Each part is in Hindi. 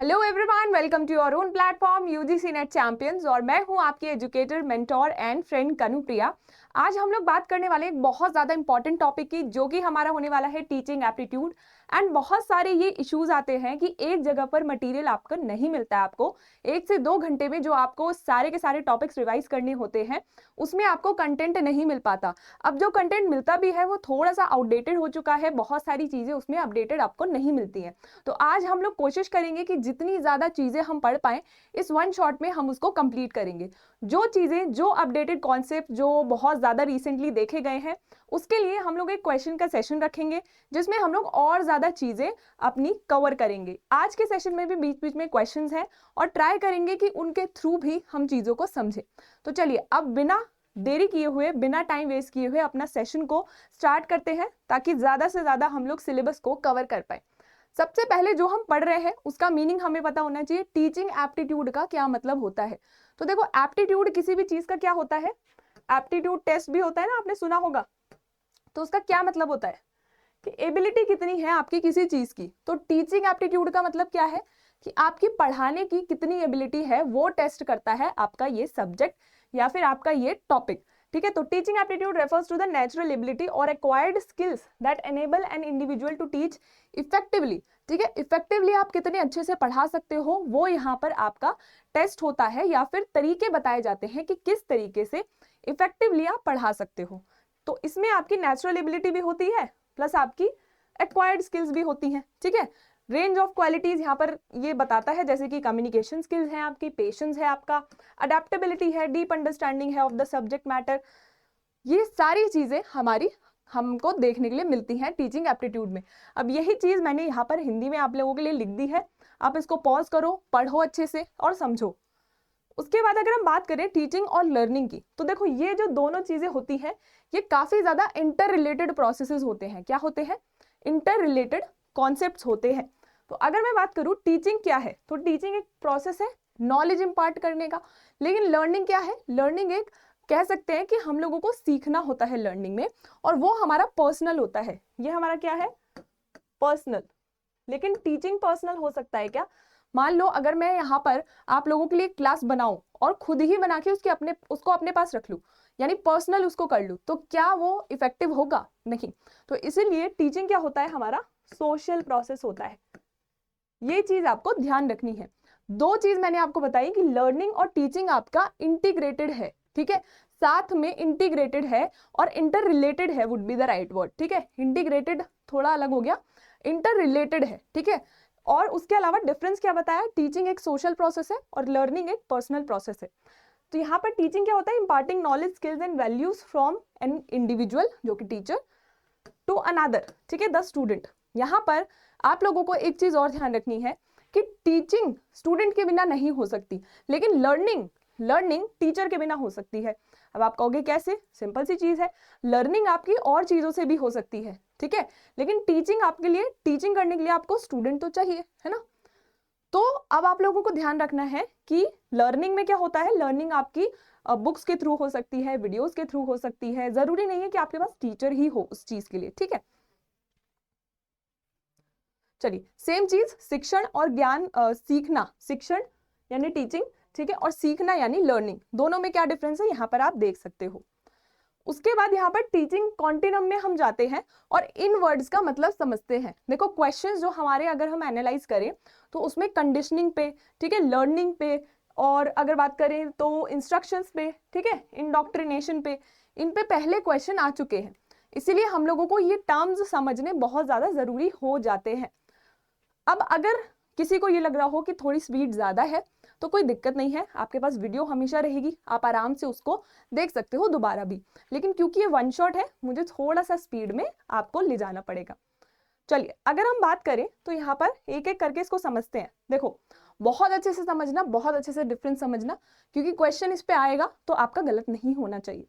Hello everyone, welcome to your own platform UGC NET champions. और मैं हूं आपकी educator, mentor and friend Kanupriya. आज हम लोग बात करने वाले एक बहुत ज़्यादा इंपॉर्टेंट टॉपिक की, जो कि हमारा होने वाला है टीचिंग एप्टीट्यूड। एंड बहुत सारे ये इश्यूज आते हैं कि एक जगह पर मटेरियल आपका नहीं मिलता है। आपको 1 से 2 घंटे में जो आपको सारे के सारे टॉपिक्स रिवाइज करने होते हैं, उसमें आपको कंटेंट नहीं मिल पाता। अब जो कंटेंट मिलता भी है वो थोड़ा सा आउटडेटेड हो चुका है, बहुत सारी चीज़ें उसमें अपडेटेड आपको नहीं मिलती हैं। तो आज हम लोग कोशिश करेंगे कि जितनी ज़्यादा चीज़ें हम पढ़ पाएँ, इस वन शॉट में हम उसको कंप्लीट करेंगे। जो चीज़ें, जो अपडेटेड कॉन्सेप्ट जो बहुत ज़्यादा रिसेंटली देखे गए हैं, उसके लिए हम लोग एक क्वेश्चन का सेशन रखेंगे, जिसमें हम लोग और ज़्यादा चीज़ें अपनी कवर करेंगे। आज के सेशन में भी बीच बीच में क्वेश्चंस हैं और ट्राई करेंगे कि उनके थ्रू भी हम चीज़ों को समझें। तो चलिए, अब बिना देरी किए हुए, बिना टाइम वेस्ट किए हुए अपना सेशन को स्टार्ट करते हैं, ताकि ज़्यादा से ज़्यादा हम लोग सिलेबस को कवर कर पाए। सबसे पहले जो हम पढ़ रहे हैं उसका मीनिंग हमें पता होना चाहिए। टीचिंग एप्टीट्यूड का क्या मतलब होता है? तो देखो, एप्टीट्यूड किसी भी चीज का क्या होता है? एप्टीट्यूड टेस्ट भी होता है ना, आपने सुना होगा। तो उसका क्या मतलब होता है कि एबिलिटी कितनी है आपकी किसी चीज की। तो टीचिंग एप्टीट्यूड का मतलब क्या है कि आपकी पढ़ाने की कितनी एबिलिटी है, वो टेस्ट करता है आपका ये सब्जेक्ट या फिर आपका ये टॉपिक। ठीक है, तो teaching aptitude refers to the natural ability और acquired skills that enable an individual to teach effectively. ठीक है, इफेक्टिवली आप कितने अच्छे से पढ़ा सकते हो, वो यहाँ पर आपका टेस्ट होता है, या फिर तरीके बताए जाते हैं कि किस तरीके से इफेक्टिवली आप पढ़ा सकते हो। तो इसमें आपकी नेचुरल एबिलिटी भी होती है, प्लस आपकी एक्वायर्ड स्किल्स भी होती हैं। ठीक है, रेंज ऑफ क्वालिटीज यहाँ पर ये बताता है, जैसे कि कम्युनिकेशन स्किल्स है आपकी, पेशेंस है आपका, अडेप्टेबिलिटी है, डीप अंडरस्टैंडिंग है ऑफ द सब्जेक्ट मैटर। ये सारी चीजें हमारी हमको देखने के लिए मिलती हैं टीचिंग एप्टीट्यूड में। अब यही चीज मैंने यहाँ पर हिंदी में आप लोगों के लिए लिख दी है। आप इसको पॉज करो, पढ़ो अच्छे से और समझो। उसके बाद अगर हम बात करें टीचिंग और लर्निंग की, तो देखो ये जो दोनों चीजें होती हैं, ये काफी ज्यादा इंटर रिलेटेड प्रोसेसेस होते हैं। क्या होते हैं? इंटर रिलेटेड कॉन्सेप्ट्स होते हैं। तो अगर मैं बात करूं टीचिंग क्या है, तो टीचिंग एक प्रोसेस है नॉलेज इंपार्ट करने का। लेकिन लर्निंग क्या है? लर्निंग एक, कह सकते हैं कि हम लोगों को सीखना होता है लर्निंग में, और वो हमारा पर्सनल होता है। ये हमारा क्या है? पर्सनल। लेकिन टीचिंग पर्सनल हो सकता है क्या? मान लो अगर मैं यहाँ पर आप लोगों के लिए क्लास बनाऊं और खुद ही बना के उसको अपने पास रख लूं, यानी पर्सनल उसको कर लूं, तो क्या वो इफेक्टिव होगा? नहीं। तो इसीलिए टीचिंग क्या होता है? हमारा सोशल प्रोसेस होता है। ये चीज आपको ध्यान रखनी है। दो चीज मैंने आपको बताई कि लर्निंग और टीचिंग आपका इंटीग्रेटेड है। ठीक है, साथ में इंटीग्रेटेड है, और इंटर रिलेटेड है would be the right word. ठीक है, इंटीग्रेटेड थोड़ा अलग हो गया, इंटर रिलेटेड है। ठीक है, और उसके अलावा डिफरेंस क्या बताया? टीचिंग एक सोशल प्रोसेस है और लर्निंग एक पर्सनल प्रोसेस है। तो यहाँ पर टीचिंग क्या होता है? Imparting knowledge, skills and values from an individual, जो कि टीचर, टू अनदर। ठीक है, द स्टूडेंट। यहाँ पर आप लोगों को एक चीज और ध्यान रखनी है कि टीचिंग स्टूडेंट के बिना नहीं हो सकती, लेकिन लर्निंग लर्निंग टीचर के बिना हो सकती है। अब आप कहोगे कैसे? सिंपल सी चीज है, लर्निंग आपकी और चीजों से भी हो सकती है। ठीक है, लेकिन टीचिंग आपके लिए, टीचिंग करने के लिए आपको स्टूडेंट तो चाहिए, है ना। तो अब आप लोगों को ध्यान रखना है कि लर्निंग में क्या होता है। लर्निंग आपकी बुक्स के थ्रू हो सकती है, वीडियोस के थ्रू हो सकती है, जरूरी नहीं है कि आपके पास टीचर ही हो उस चीज के लिए। ठीक है, चलिए सेम चीज शिक्षण और ज्ञान, सीखना, शिक्षण यानी टीचिंग, ठीक है, और सीखना यानी लर्निंग, दोनों में क्या डिफरेंस है यहाँ पर आप देख सकते हो। उसके बाद यहाँ पर टीचिंग कॉन्टिनम में हम जाते हैं और इन वर्ड्स का मतलब समझते हैं। देखो क्वेश्चंस जो हमारे अगर हम एनालाइज करें तो उसमें कंडीशनिंग पे, ठीक है, लर्निंग पे, और अगर बात करें तो इंस्ट्रक्शंस पे, ठीक है, इंडोक्ट्रिनेशन पे, इन पे पहले क्वेश्चन आ चुके हैं। इसीलिए हम लोगों को ये टर्म्स समझने बहुत ज्यादा जरूरी हो जाते हैं। अब अगर किसी को ये लग रहा हो कि थोड़ी स्पीड ज्यादा है, तो कोई दिक्कत नहीं है, आपके पास वीडियो हमेशा रहेगी, आप आराम से उसको देख सकते हो दोबारा भी। लेकिन क्योंकि ये वन शॉट है, मुझे थोड़ा सा स्पीड में आपको ले जाना पड़ेगा। चलिए अगर हम बात करें तो यहाँ पर एक एक करके इसको समझते हैं। देखो, बहुत अच्छे से समझना, बहुत अच्छे से डिफरेंस समझना, क्योंकि क्वेश्चन इस पे आएगा तो आपका गलत नहीं होना चाहिए।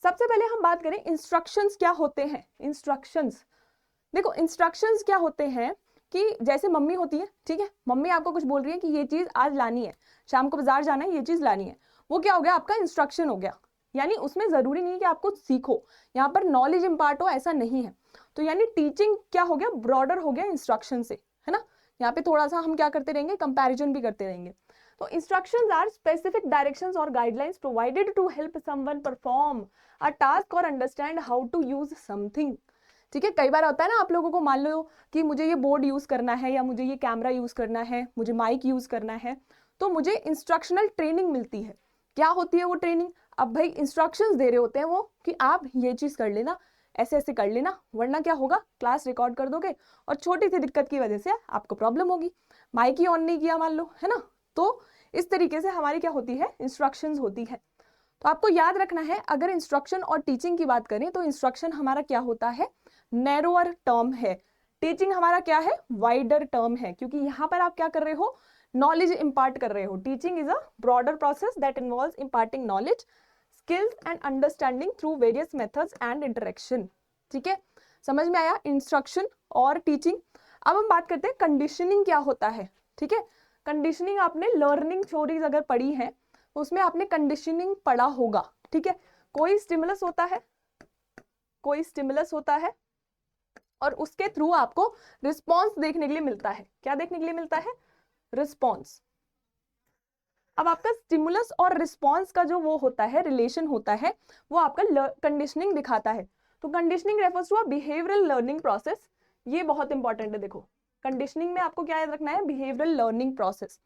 सबसे पहले हम बात करें इंस्ट्रक्शंस क्या होते हैं। इंस्ट्रक्शंस, देखो इंस्ट्रक्शंस क्या होते हैं कि जैसे मम्मी होती है, ठीक है, मम्मी आपको कुछ बोल रही है कि ये चीज आज लानी है, शाम को बाजार जाना है, ये चीज लानी है, वो क्या हो गया? आपका इंस्ट्रक्शन हो गया। यानी उसमें जरूरी नहीं है कि आपको सीखो, यहाँ पर नॉलेज इंपार्ट हो, ऐसा नहीं है। तो यानी टीचिंग क्या हो गया? ब्रॉडर हो गया इंस्ट्रक्शन से, है ना। यहाँ पे थोड़ा सा हम क्या करते रहेंगे, कंपैरिजन भी करते रहेंगे। तो इंस्ट्रक्शंस आर स्पेसिफिक डायरेक्शंस और guidelines provided to help someone perform a task और understand how to use something. ठीक है, कई बार होता है ना आप लोगों को, मान लो कि मुझे ये बोर्ड यूज करना है या मुझे ये कैमरा यूज करना है, मुझे माइक यूज करना है, तो मुझे इंस्ट्रक्शनल ट्रेनिंग मिलती है। क्या होती है वो ट्रेनिंग? अब भाई इंस्ट्रक्शंस दे रहे होते हैं वो कि आप ये चीज कर लेना, ऐसे ऐसे कर लेना, वरना क्या होगा, क्लास रिकॉर्ड कर दोगे और छोटी सी दिक्कत की वजह से आपको प्रॉब्लम होगी, माइक ही ऑन नहीं किया मान लो, है ना। तो इस तरीके से हमारी क्या होती है, इंस्ट्रक्शंस होती है। तो आपको याद रखना है, अगर इंस्ट्रक्शन और टीचिंग की बात करें तो इंस्ट्रक्शन हमारा क्या होता है, नैरोअर टर्म है। टीचिंग हमारा क्या है, वाइडर टर्म है, क्योंकि यहाँ पर आप क्या कर रहे हो, नॉलेज इंपार्ट कर रहे हो। Teaching is a broader process that involves imparting knowledge, skills and understanding through various methods and interaction. ठीक है, समझ में आया इंस्ट्रक्शन और टीचिंग। अब हम बात करते हैं कंडीशनिंग क्या होता है। ठीक है, कंडीशनिंग आपने लर्निंग थ्योरीज अगर पढ़ी है उसमें आपने कंडीशनिंग पढ़ा होगा। ठीक है, कोई स्टिमुलस होता है, कोई स्टिमुलस होता है और उसके थ्रू आपको रिस्पॉन्स देखने के लिए मिलता है। क्या देखने के लिए मिलता है, रिस्पॉन्स। अब आपका स्टिमुलस और रिस्पॉन्स का जो वो होता है, रिलेशन होता है, वो आपका कंडीशनिंग दिखाता है। तो conditioning refers to a behavioural learning process. ये बहुत इंपॉर्टेंट है, देखो कंडीशनिंग में आपको क्या याद रखना है, बिहेवियरल लर्निंग प्रोसेस।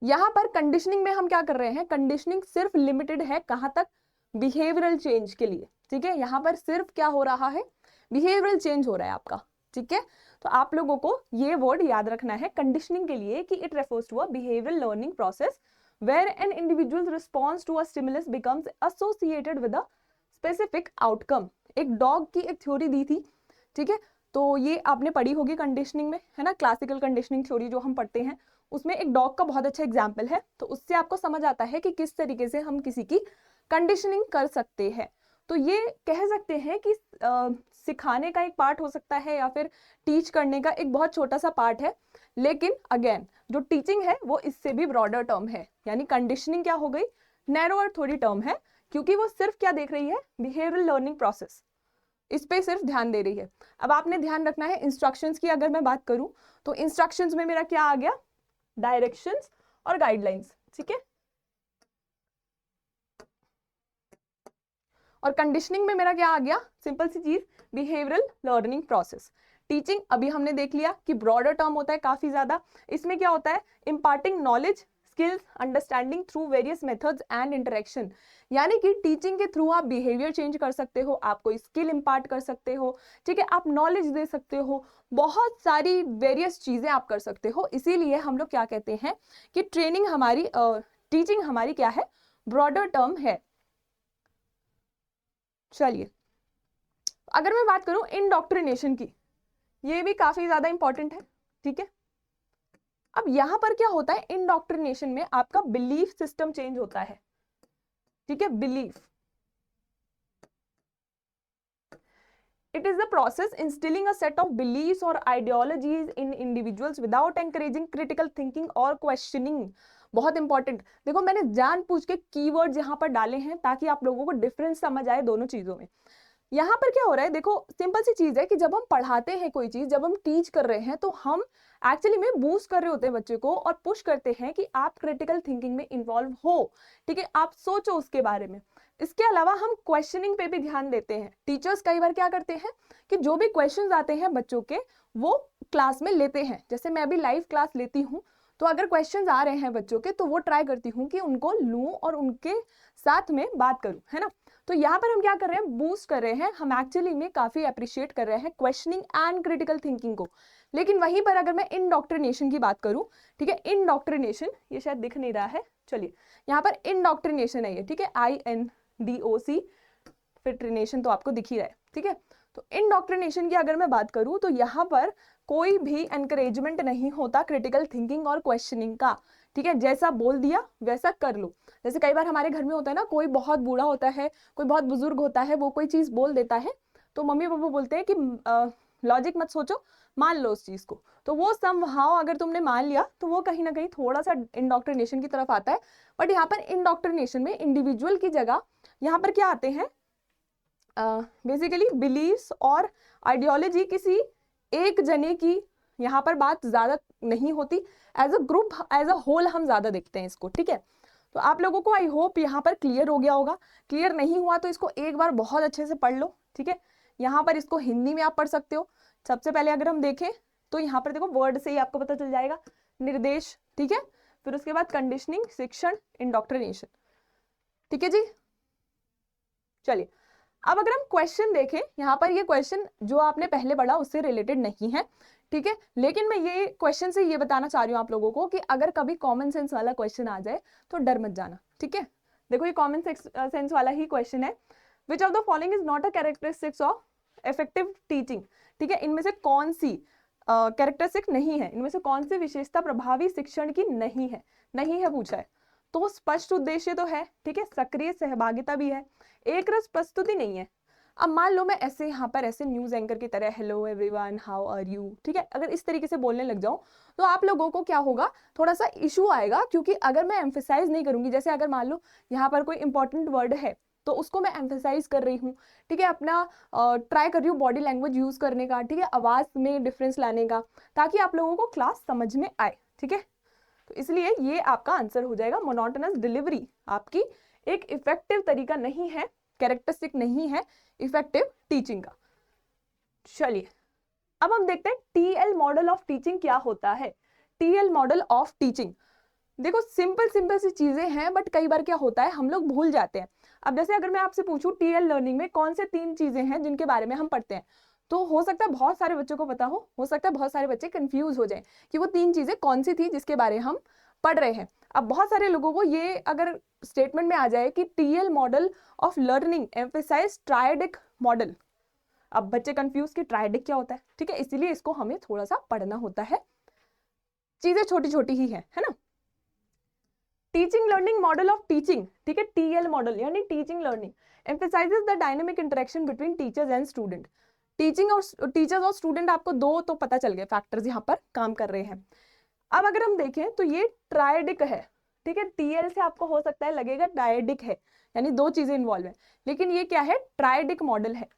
यहाँ पर कंडीशनिंग में हम क्या कर रहे हैं, कंडीशनिंग सिर्फ लिमिटेड है कहाँ तक, बिहेवियरल चेंज के लिए। ठीक है, यहाँ पर सिर्फ क्या हो रहा है, बिहेवियरल चेंज हो रहा है आपका। ठीक है, तो आप लोगों को ये वर्ड याद रखना है कंडीशनिंग के लिए कि it refers to a behavioural learning process where an individual's response to a stimulus becomes associated with a specific outcome। एक डॉग की एक थ्योरी दी थी, ठीक है, तो ये आपने पढ़ी होगी कंडीशनिंग में, है ना, क्लासिकल कंडीशनिंग थ्योरी जो हम पढ़ते हैं उसमें एक डॉग का बहुत अच्छा एग्जाम्पल है। तो उससे आपको समझ आता है कि किस तरीके से हम किसी की कंडीशनिंग कर सकते हैं। तो ये कह सकते हैं कि सिखाने का एक पार्ट हो सकता है या फिर टीच करने का एक बहुत छोटा सा पार्ट है, लेकिन अगेन जो टीचिंग है वो इससे भी ब्रॉडर टर्म है। यानी कंडीशनिंग क्या हो गई, नैरोअर थोड़ी टर्म है, क्योंकि वो सिर्फ क्या देख रही है, बिहेवियरल लर्निंग प्रोसेस, इस पे सिर्फ ध्यान दे रही है। अब आपने ध्यान रखना है इंस्ट्रक्शंस की, अगर मैं बात करूं तो इंस्ट्रक्शंस में मेरा क्या आ गया, डायरेक्शंस और गाइडलाइंस। ठीक है, और कंडीशनिंग में मेरा क्या आ गया, सिंपल सी चीज, बिहेवियरल लर्निंग प्रोसेस। टीचिंग अभी हमने देख लिया कि ब्रॉडर टर्म होता है काफी ज्यादा। इसमें क्या होता है, imparting knowledge, skills, understanding through various methods and interaction. यानी कि टीचिंग के थ्रू आप बिहेवियर चेंज कर सकते हो, आप कोई स्किल इम्पार्ट कर सकते हो, ठीक है, आप नॉलेज दे सकते हो, बहुत सारी वेरियस चीजें आप कर सकते हो। इसीलिए हम लोग क्या कहते हैं कि ट्रेनिंग हमारी, टीचिंग हमारी क्या है, ब्रॉडर टर्म है। चलिए, अगर मैं बात करूं इंडॉक्ट्रिनेशन की, ये भी काफी ज्यादा इंपॉर्टेंट है। ठीक है, अब यहां पर क्या होता है, इंडॉक्ट्रिनेशन में आपका बिलीफ सिस्टम चेंज होता है। ठीक है, belief, it is the process instilling a set of beliefs or ideologies in individuals without encouraging critical thinking or questioning। बहुत इंपॉर्टेंट, देखो मैंने जानबूझ के कीवर्ड्स यहाँ पर डाले हैं ताकि आप लोगों को डिफरेंस समझ आए दोनों चीजों में। यहाँ पर क्या हो रहा है, देखो सिंपल सी चीज है कि जब हम पढ़ाते हैं कोई चीज, जब हम टीच कर रहे हैं तो हम एक्चुअली में बूस्ट कर रहे होते हैं बच्चे को और पुश करते हैं कि आप क्रिटिकल थिंकिंग में इन्वॉल्व हो। ठीक है, आप सोचो उसके बारे में। इसके अलावा हम क्वेश्चनिंग पे भी ध्यान देते हैं। टीचर्स कई बार क्या करते हैं कि जो भी क्वेश्चंस आते हैं बच्चों के, वो क्लास में लेते हैं। जैसे मैं अभी लाइव क्लास लेती हूँ, तो अगर क्वेश्चंस आ रहे हैं बच्चों के तो वो ट्राई करती हूँ कि उनको लूं और उनके साथ में बात करूं, है ना। तो यहाँ पर हम क्या कर रहे हैं, बूस्ट कर रहे हैं, हम एक्चुअली में काफी अप्रिशिएट कर रहे हैं क्वेश्चनिंग एंड क्रिटिकल थिंकिंग को। लेकिन वहीं पर अगर मैं इंडॉक्ट्रिनेशन की बात करूं, ठीक है, इंडॉक्ट्रिनेशन, ये शायद दिख नहीं रहा है, चलिए यहाँ पर इंडॉक्ट्रिनेशन है ये, ठीक है, INDOC, फिर ट्रिनेशन तो आपको दिख ही रहा है। ठीक है, तो इंडॉक्ट्रिनेशन की अगर मैं बात करूं तो यहाँ पर कोई भी एनकरेजमेंट नहीं होता क्रिटिकल थिंकिंग और क्वेश्चनिंग का। ठीक है, जैसा बोल दिया वैसा कर लो। जैसे कई बार हमारे घर में होता है ना, कोई बहुत बूढ़ा होता है, कोई बहुत बुजुर्ग होता है, वो कोई चीज बोल देता है तो मम्मी पापा बोलते हैं कि लॉजिक मत सोचो, मान लो उस चीज को। तो वो समहाउ अगर तुमने मान लिया तो वो कहीं ना कहीं थोड़ा सा इंडॉक्ट्रिनेशन की तरफ आता है। बट यहाँ पर इंडॉक्ट्रिनेशन में इंडिविजुअल की जगह यहाँ पर क्या आते हैं, बेसिकली बिलीव्स और आइडियोलॉजी किसी एक जने की यहाँ पर बात ज्यादा नहीं होती, as a group as a whole हम ज्यादा देखते हैं इसको, ठीक है। तो आप लोगों को आई होप यहाँ पर क्लियर हो गया होगा। क्लियर नहीं हुआ तो इसको एक बार बहुत अच्छे से पढ़ लो, ठीक है। यहाँ पर इसको हिंदी में आप पढ़ सकते हो। सबसे पहले अगर हम देखें तो यहाँ पर देखो वर्ड से ही आपको पता चल जाएगा, निर्देश, ठीक है। फिर उसके बाद कंडीशनिंग, शिक्षण, इंडोक्ट्रिनेशन, ठीक है जी। चलिए अब अगर हम क्वेश्चन देखें, यहाँ पर ये क्वेश्चन जो आपने पहले पढ़ा उससे रिलेटेड नहीं है, ठीक है। लेकिन मैं ये क्वेश्चन से ये बताना चाह रही हूँ आप लोगों को कि अगर कभी कॉमन सेंस वाला क्वेश्चन आ जाए तो डर मत जाना, ठीक है। देखो ये कॉमन सेंस वाला ही क्वेश्चन है। विच of the following is not a characteristics of effective teaching, ठीक है। इनमें से कौन सी कैरेक्टरिस्टिक नहीं है, इनमें से कौन सी विशेषता प्रभावी शिक्षण की नहीं है, नहीं है पूछा है। तो स्पष्ट उद्देश्य तो है, ठीक है, सक्रिय सहभागिता भी है, एक रस प्रस्तुति नहीं है। अब मान लो मैं ऐसे यहाँ पर ऐसे न्यूज एंकर की तरह hello everyone how are you, ठीक है, अगर इस तरीके से बोलने लग जाऊं तो आप लोगों को क्या होगा, थोड़ा सा इशू आएगा। क्योंकि अगर मैं एम्फेसाइज नहीं करूंगी, जैसे अगर मान लो यहाँ पर कोई इंपॉर्टेंट वर्ड है तो उसको मैं एम्फेसाइज कर रही हूँ, ठीक है, अपना ट्राई कर रही हूँ बॉडी लैंग्वेज यूज करने का, ठीक है, आवाज में डिफरेंस लाने का, ताकि आप लोगों को क्लास समझ में आए, ठीक है। तो इसलिए ये आपका आंसर हो जाएगा। मोनोटोनस डिलीवरी आपकी एक इफेक्टिव तरीका नहीं है, कैरेक्टरिस्टिक नहीं है इफेक्टिव टीचिंग का। चलिए अब हम देखते हैं टीएल मॉडल ऑफ टीचिंग क्या होता है। टीएल मॉडल ऑफ टीचिंग, देखो सिंपल सिंपल सी चीजें हैं, बट कई बार क्या होता है हम लोग भूल जाते हैं। अब जैसे अगर मैं आपसे पूछूं टीएल लर्निंग में कौन से 3 चीजें हैं जिनके बारे में हम पढ़ते हैं, तो हो सकता है बहुत सारे बच्चों को पता हो सकता है बहुत सारे बच्चे कंफ्यूज हो जाएं कि वो 3 चीजें कौन सी थी जिसके बारे हम पढ़ रहे हैं। अब बहुत सारे लोगों को ये अगर स्टेटमेंट में आ जाए कि TL model of learning emphasise triadic model, अब बच्चे कंफ्यूज कि ट्रायडिक क्या होता है, ठीक है, इसीलिए इसको हमें थोड़ा सा पढ़ना होता है। चीजें छोटी छोटी ही है ना। Teaching learning model of teaching, ठीक है, टीएल मॉडल यानी teaching learning emphasises the dynamic interaction between teachers and student. Teaching और टीचर्स और स्टूडेंट, आपको 2 तो पता चल गए फैक्टर्स यहाँ पर काम कर रहे हैं। अब अगर हम देखें तो ये ट्रायडिक है, ठीक है, टीएल से आपको हो सकता है लगेगा डायडिक है, यानी 2 चीजें इन्वॉल्व है, लेकिन ये क्या है, ट्रायडिक मॉडल है।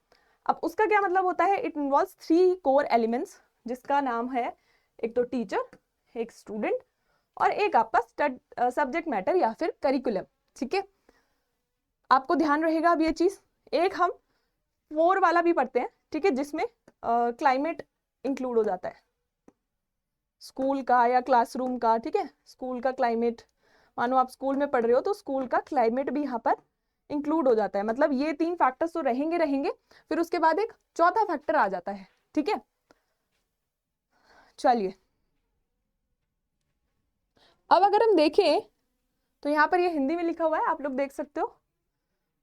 अब उसका क्या मतलब होता है, इट इन्वॉल्व्स 3 कोर एलिमेंट्स, जिसका नाम है एक तो टीचर, एक स्टूडेंट और एक आपका सब्जेक्ट मैटर या फिर करिकुलम, ठीक है। आपको ध्यान रहेगा अब ये चीज। एक हम 4 वाला भी पढ़ते हैं, ठीक है, जिसमें क्लाइमेट इंक्लूड हो जाता है, स्कूल का या क्लासरूम का, ठीक है, स्कूल का क्लाइमेट, मानो आप स्कूल में पढ़ रहे हो तो स्कूल का क्लाइमेट भी यहाँ पर इंक्लूड हो जाता है। मतलब ये 3 फैक्टर्स तो रहेंगे, फिर उसके बाद एक चौथा फैक्टर आ जाता है, ठीक है। चलिए अब अगर हम देखें तो यहाँ पर ये हिंदी में लिखा हुआ है, आप लोग देख सकते हो।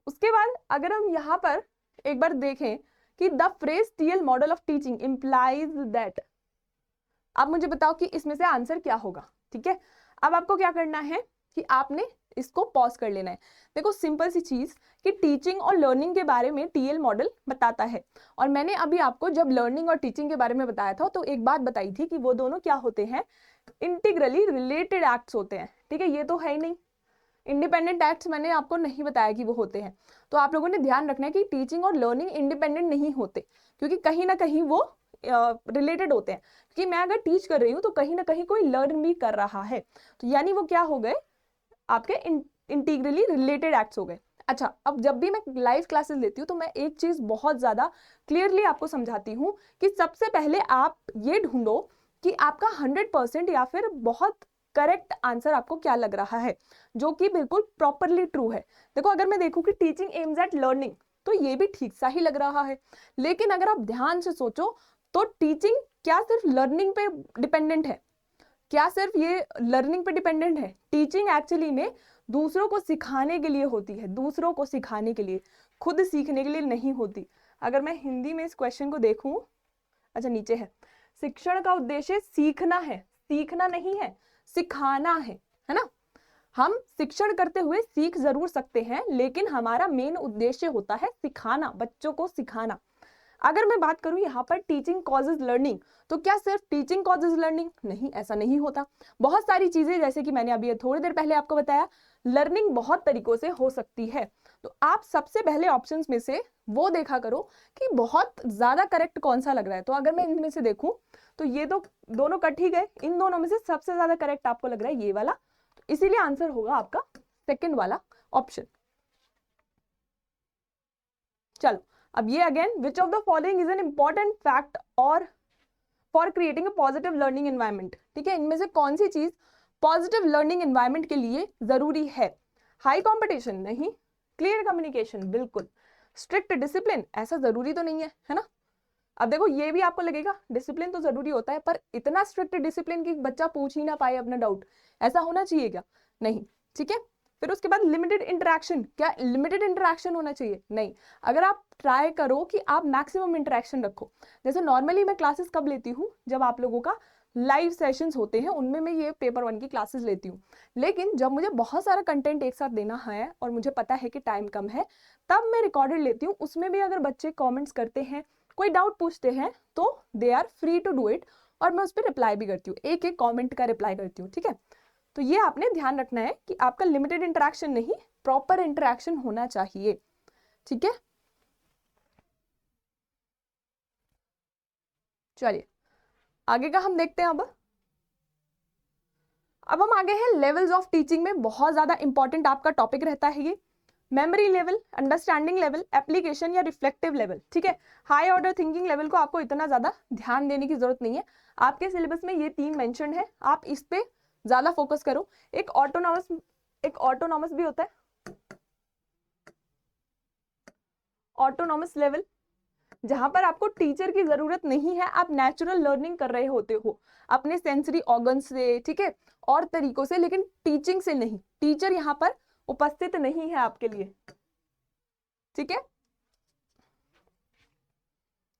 उसके बाद अगर हम यहाँ पर एक बार देखें कि the phrase TL model of teaching implies that, अब मुझे बताओ कि इसमें से आंसर क्या होगा, ठीक है। अब आपको क्या करना है कि आपने इसको पॉज कर लेना है। देखो सिंपल सी चीज कि टीचिंग और लर्निंग के बारे में टीएल मॉडल बताता है, और मैंने अभी आपको जब लर्निंग और टीचिंग के बारे में बताया था तो एक बात बताई थी कि वो दोनों क्या होते हैं, इंटीग्रली रिलेटेड एक्ट्स होते हैं, ठीक है। ये तो है ही नहीं, इंडिपेंडेंट एक्ट्स मैंने आपको नहीं बताया कि वो होते हैं। तो आप लोगों ने ध्यान रखना है कि टीचिंग और लर्निंग इंडिपेंडेंट नहीं होते, क्योंकि कहीं ना कहीं वो रिलेटेड होते हैं। क्योंकि मैं अगर टीच कर रही हूँ तो कहीं ना कहीं कोई लर्न भी कर रहा है, तो यानी वो क्या हो गए, आपके इंटीग्रली रिलेटेड एक्ट्स हो गए। अच्छा, अब जब भी मैं लाइव क्लासेस लेती हूँ तो मैं एक चीज बहुत ज्यादा क्लियरली आपको समझाती हूँ कि सबसे पहले आप ये ढूंढो कि आपका 100% या फिर बहुत करेक्ट आंसर आपको क्या लग रहा है, जो कि बिल्कुल प्रॉपरली ट्रू है। देखो अगर मैं देखूं कि टीचिंग एम्स एट लर्निंग, तो ये भी ठीक सा ही लग रहा है। लेकिन अगर आप ध्यान से सोचो तो टीचिंग क्या सिर्फ लर्निंग पे डिपेंडेंट है, क्या सिर्फ ये लर्निंग पे डिपेंडेंट है? टीचिंग एक्चुअली में दूसरों को सिखाने के लिए होती है, दूसरों को सिखाने के लिए, खुद सीखने के लिए नहीं होती। अगर मैं हिंदी में इस क्वेश्चन को देखूं, अच्छा नीचे है, शिक्षण का उद्देश्य सीखना है, सीखना नहीं है, सिखाना है ना। हम शिक्षण करते हुए सीख जरूर सकते हैं, लेकिन हमारा मेन उद्देश्य होता है सिखाना, बच्चों को सिखाना। अगर मैं बात करूं यहाँ पर टीचिंग कॉजेज लर्निंग, तो क्या सिर्फ टीचिंग कॉजेज लर्निंग? नहीं, ऐसा नहीं होता। बहुत सारी चीजें, जैसे कि मैंने अभी थोड़ी देर पहले आपको बताया, लर्निंग बहुत तरीकों से हो सकती है। तो आप सबसे पहले ऑप्शंस में से वो देखा करो कि बहुत ज्यादा करेक्ट कौन सा लग रहा है। तो अगर मैं इनमें से देखूं तो ये तो दोनों कट ही गए, इन दोनों में से सबसे ज्यादा करेक्ट आपको लग रहा है ये वाला, तो इसीलिए आंसर होगा आपका सेकंड वाला ऑप्शन। चलो अब ये again, which of the following is an important fact और for creating a positive learning environment. ठीक है, इनमें से कौन सी चीज पॉजिटिव लर्निंग एनवायरनमेंट के लिए जरूरी है? हाई कंपटीशन नहीं, क्लियर कम्युनिकेशन बिल्कुल, स्ट्रिक्ट डिसिप्लिन ऐसा जरूरी तो नहीं है ना। अब देखो ये भी आपको लगेगा डिसिप्लिन तो जरूरी होता है, पर इतना स्ट्रिक्ट डिसिप्लिन कि बच्चा पूछ ही ना पाए अपना डाउट, ऐसा होना चाहिए क्या? नहीं। ठीक है, फिर उसके बाद लिमिटेड इंटरेक्शन, क्या लिमिटेड इंटरेक्शन होना चाहिए? नहीं। अगर आप ट्राई करो कि आप मैक्सिमम इंटरेक्शन रखो, जैसे नॉर्मली मैं क्लासेस कब लेती हूँ, जब आप लोगों का लाइव सेशंस होते हैं उनमें मैं ये पेपर 1 की क्लासेस लेती हूँ। लेकिन जब मुझे बहुत सारा कंटेंट एक साथ देना है और मुझे पता है कि टाइम कम है, तब मैं रिकॉर्डेड लेती हूँ। उसमें भी अगर बच्चे कमेंट्स करते हैं, कोई डाउट पूछते हैं, तो they are free to do it, और मैं उस पर रिप्लाई भी करती हूँ, एक एक कॉमेंट का रिप्लाई करती हूँ। ठीक है, तो ये आपने ध्यान रखना है कि आपका लिमिटेड इंटरेक्शन नहीं, प्रॉपर इंटरेक्शन होना चाहिए। ठीक है, चलिए आगे का हम देखते हैं। अब हम आगे हैं लेवल्स ऑफ टीचिंग में, बहुत ज्यादा इंपॉर्टेंट आपका टॉपिक रहता है ये। Memory level, understanding level, application या रिफ्लेक्टिव लेवल। ठीक है, हाई ऑर्डर थिंकिंग लेवल को आपको इतना ज्यादा ध्यान देने की जरूरत नहीं है, आपके सिलेबस में ये 3 मेंशन है, आप इस पे ज्यादा फोकस करो। एक ऑटोनॉमस भी होता है, ऑटोनॉमस लेवल, जहां पर आपको टीचर की जरूरत नहीं है, आप नेचुरल लर्निंग कर रहे होते हो अपने सेंसरी ऑर्गन से, ठीक है, और तरीकों से, लेकिन टीचिंग से नहीं, टीचर यहाँ पर उपस्थित नहीं है आपके लिए। ठीक है,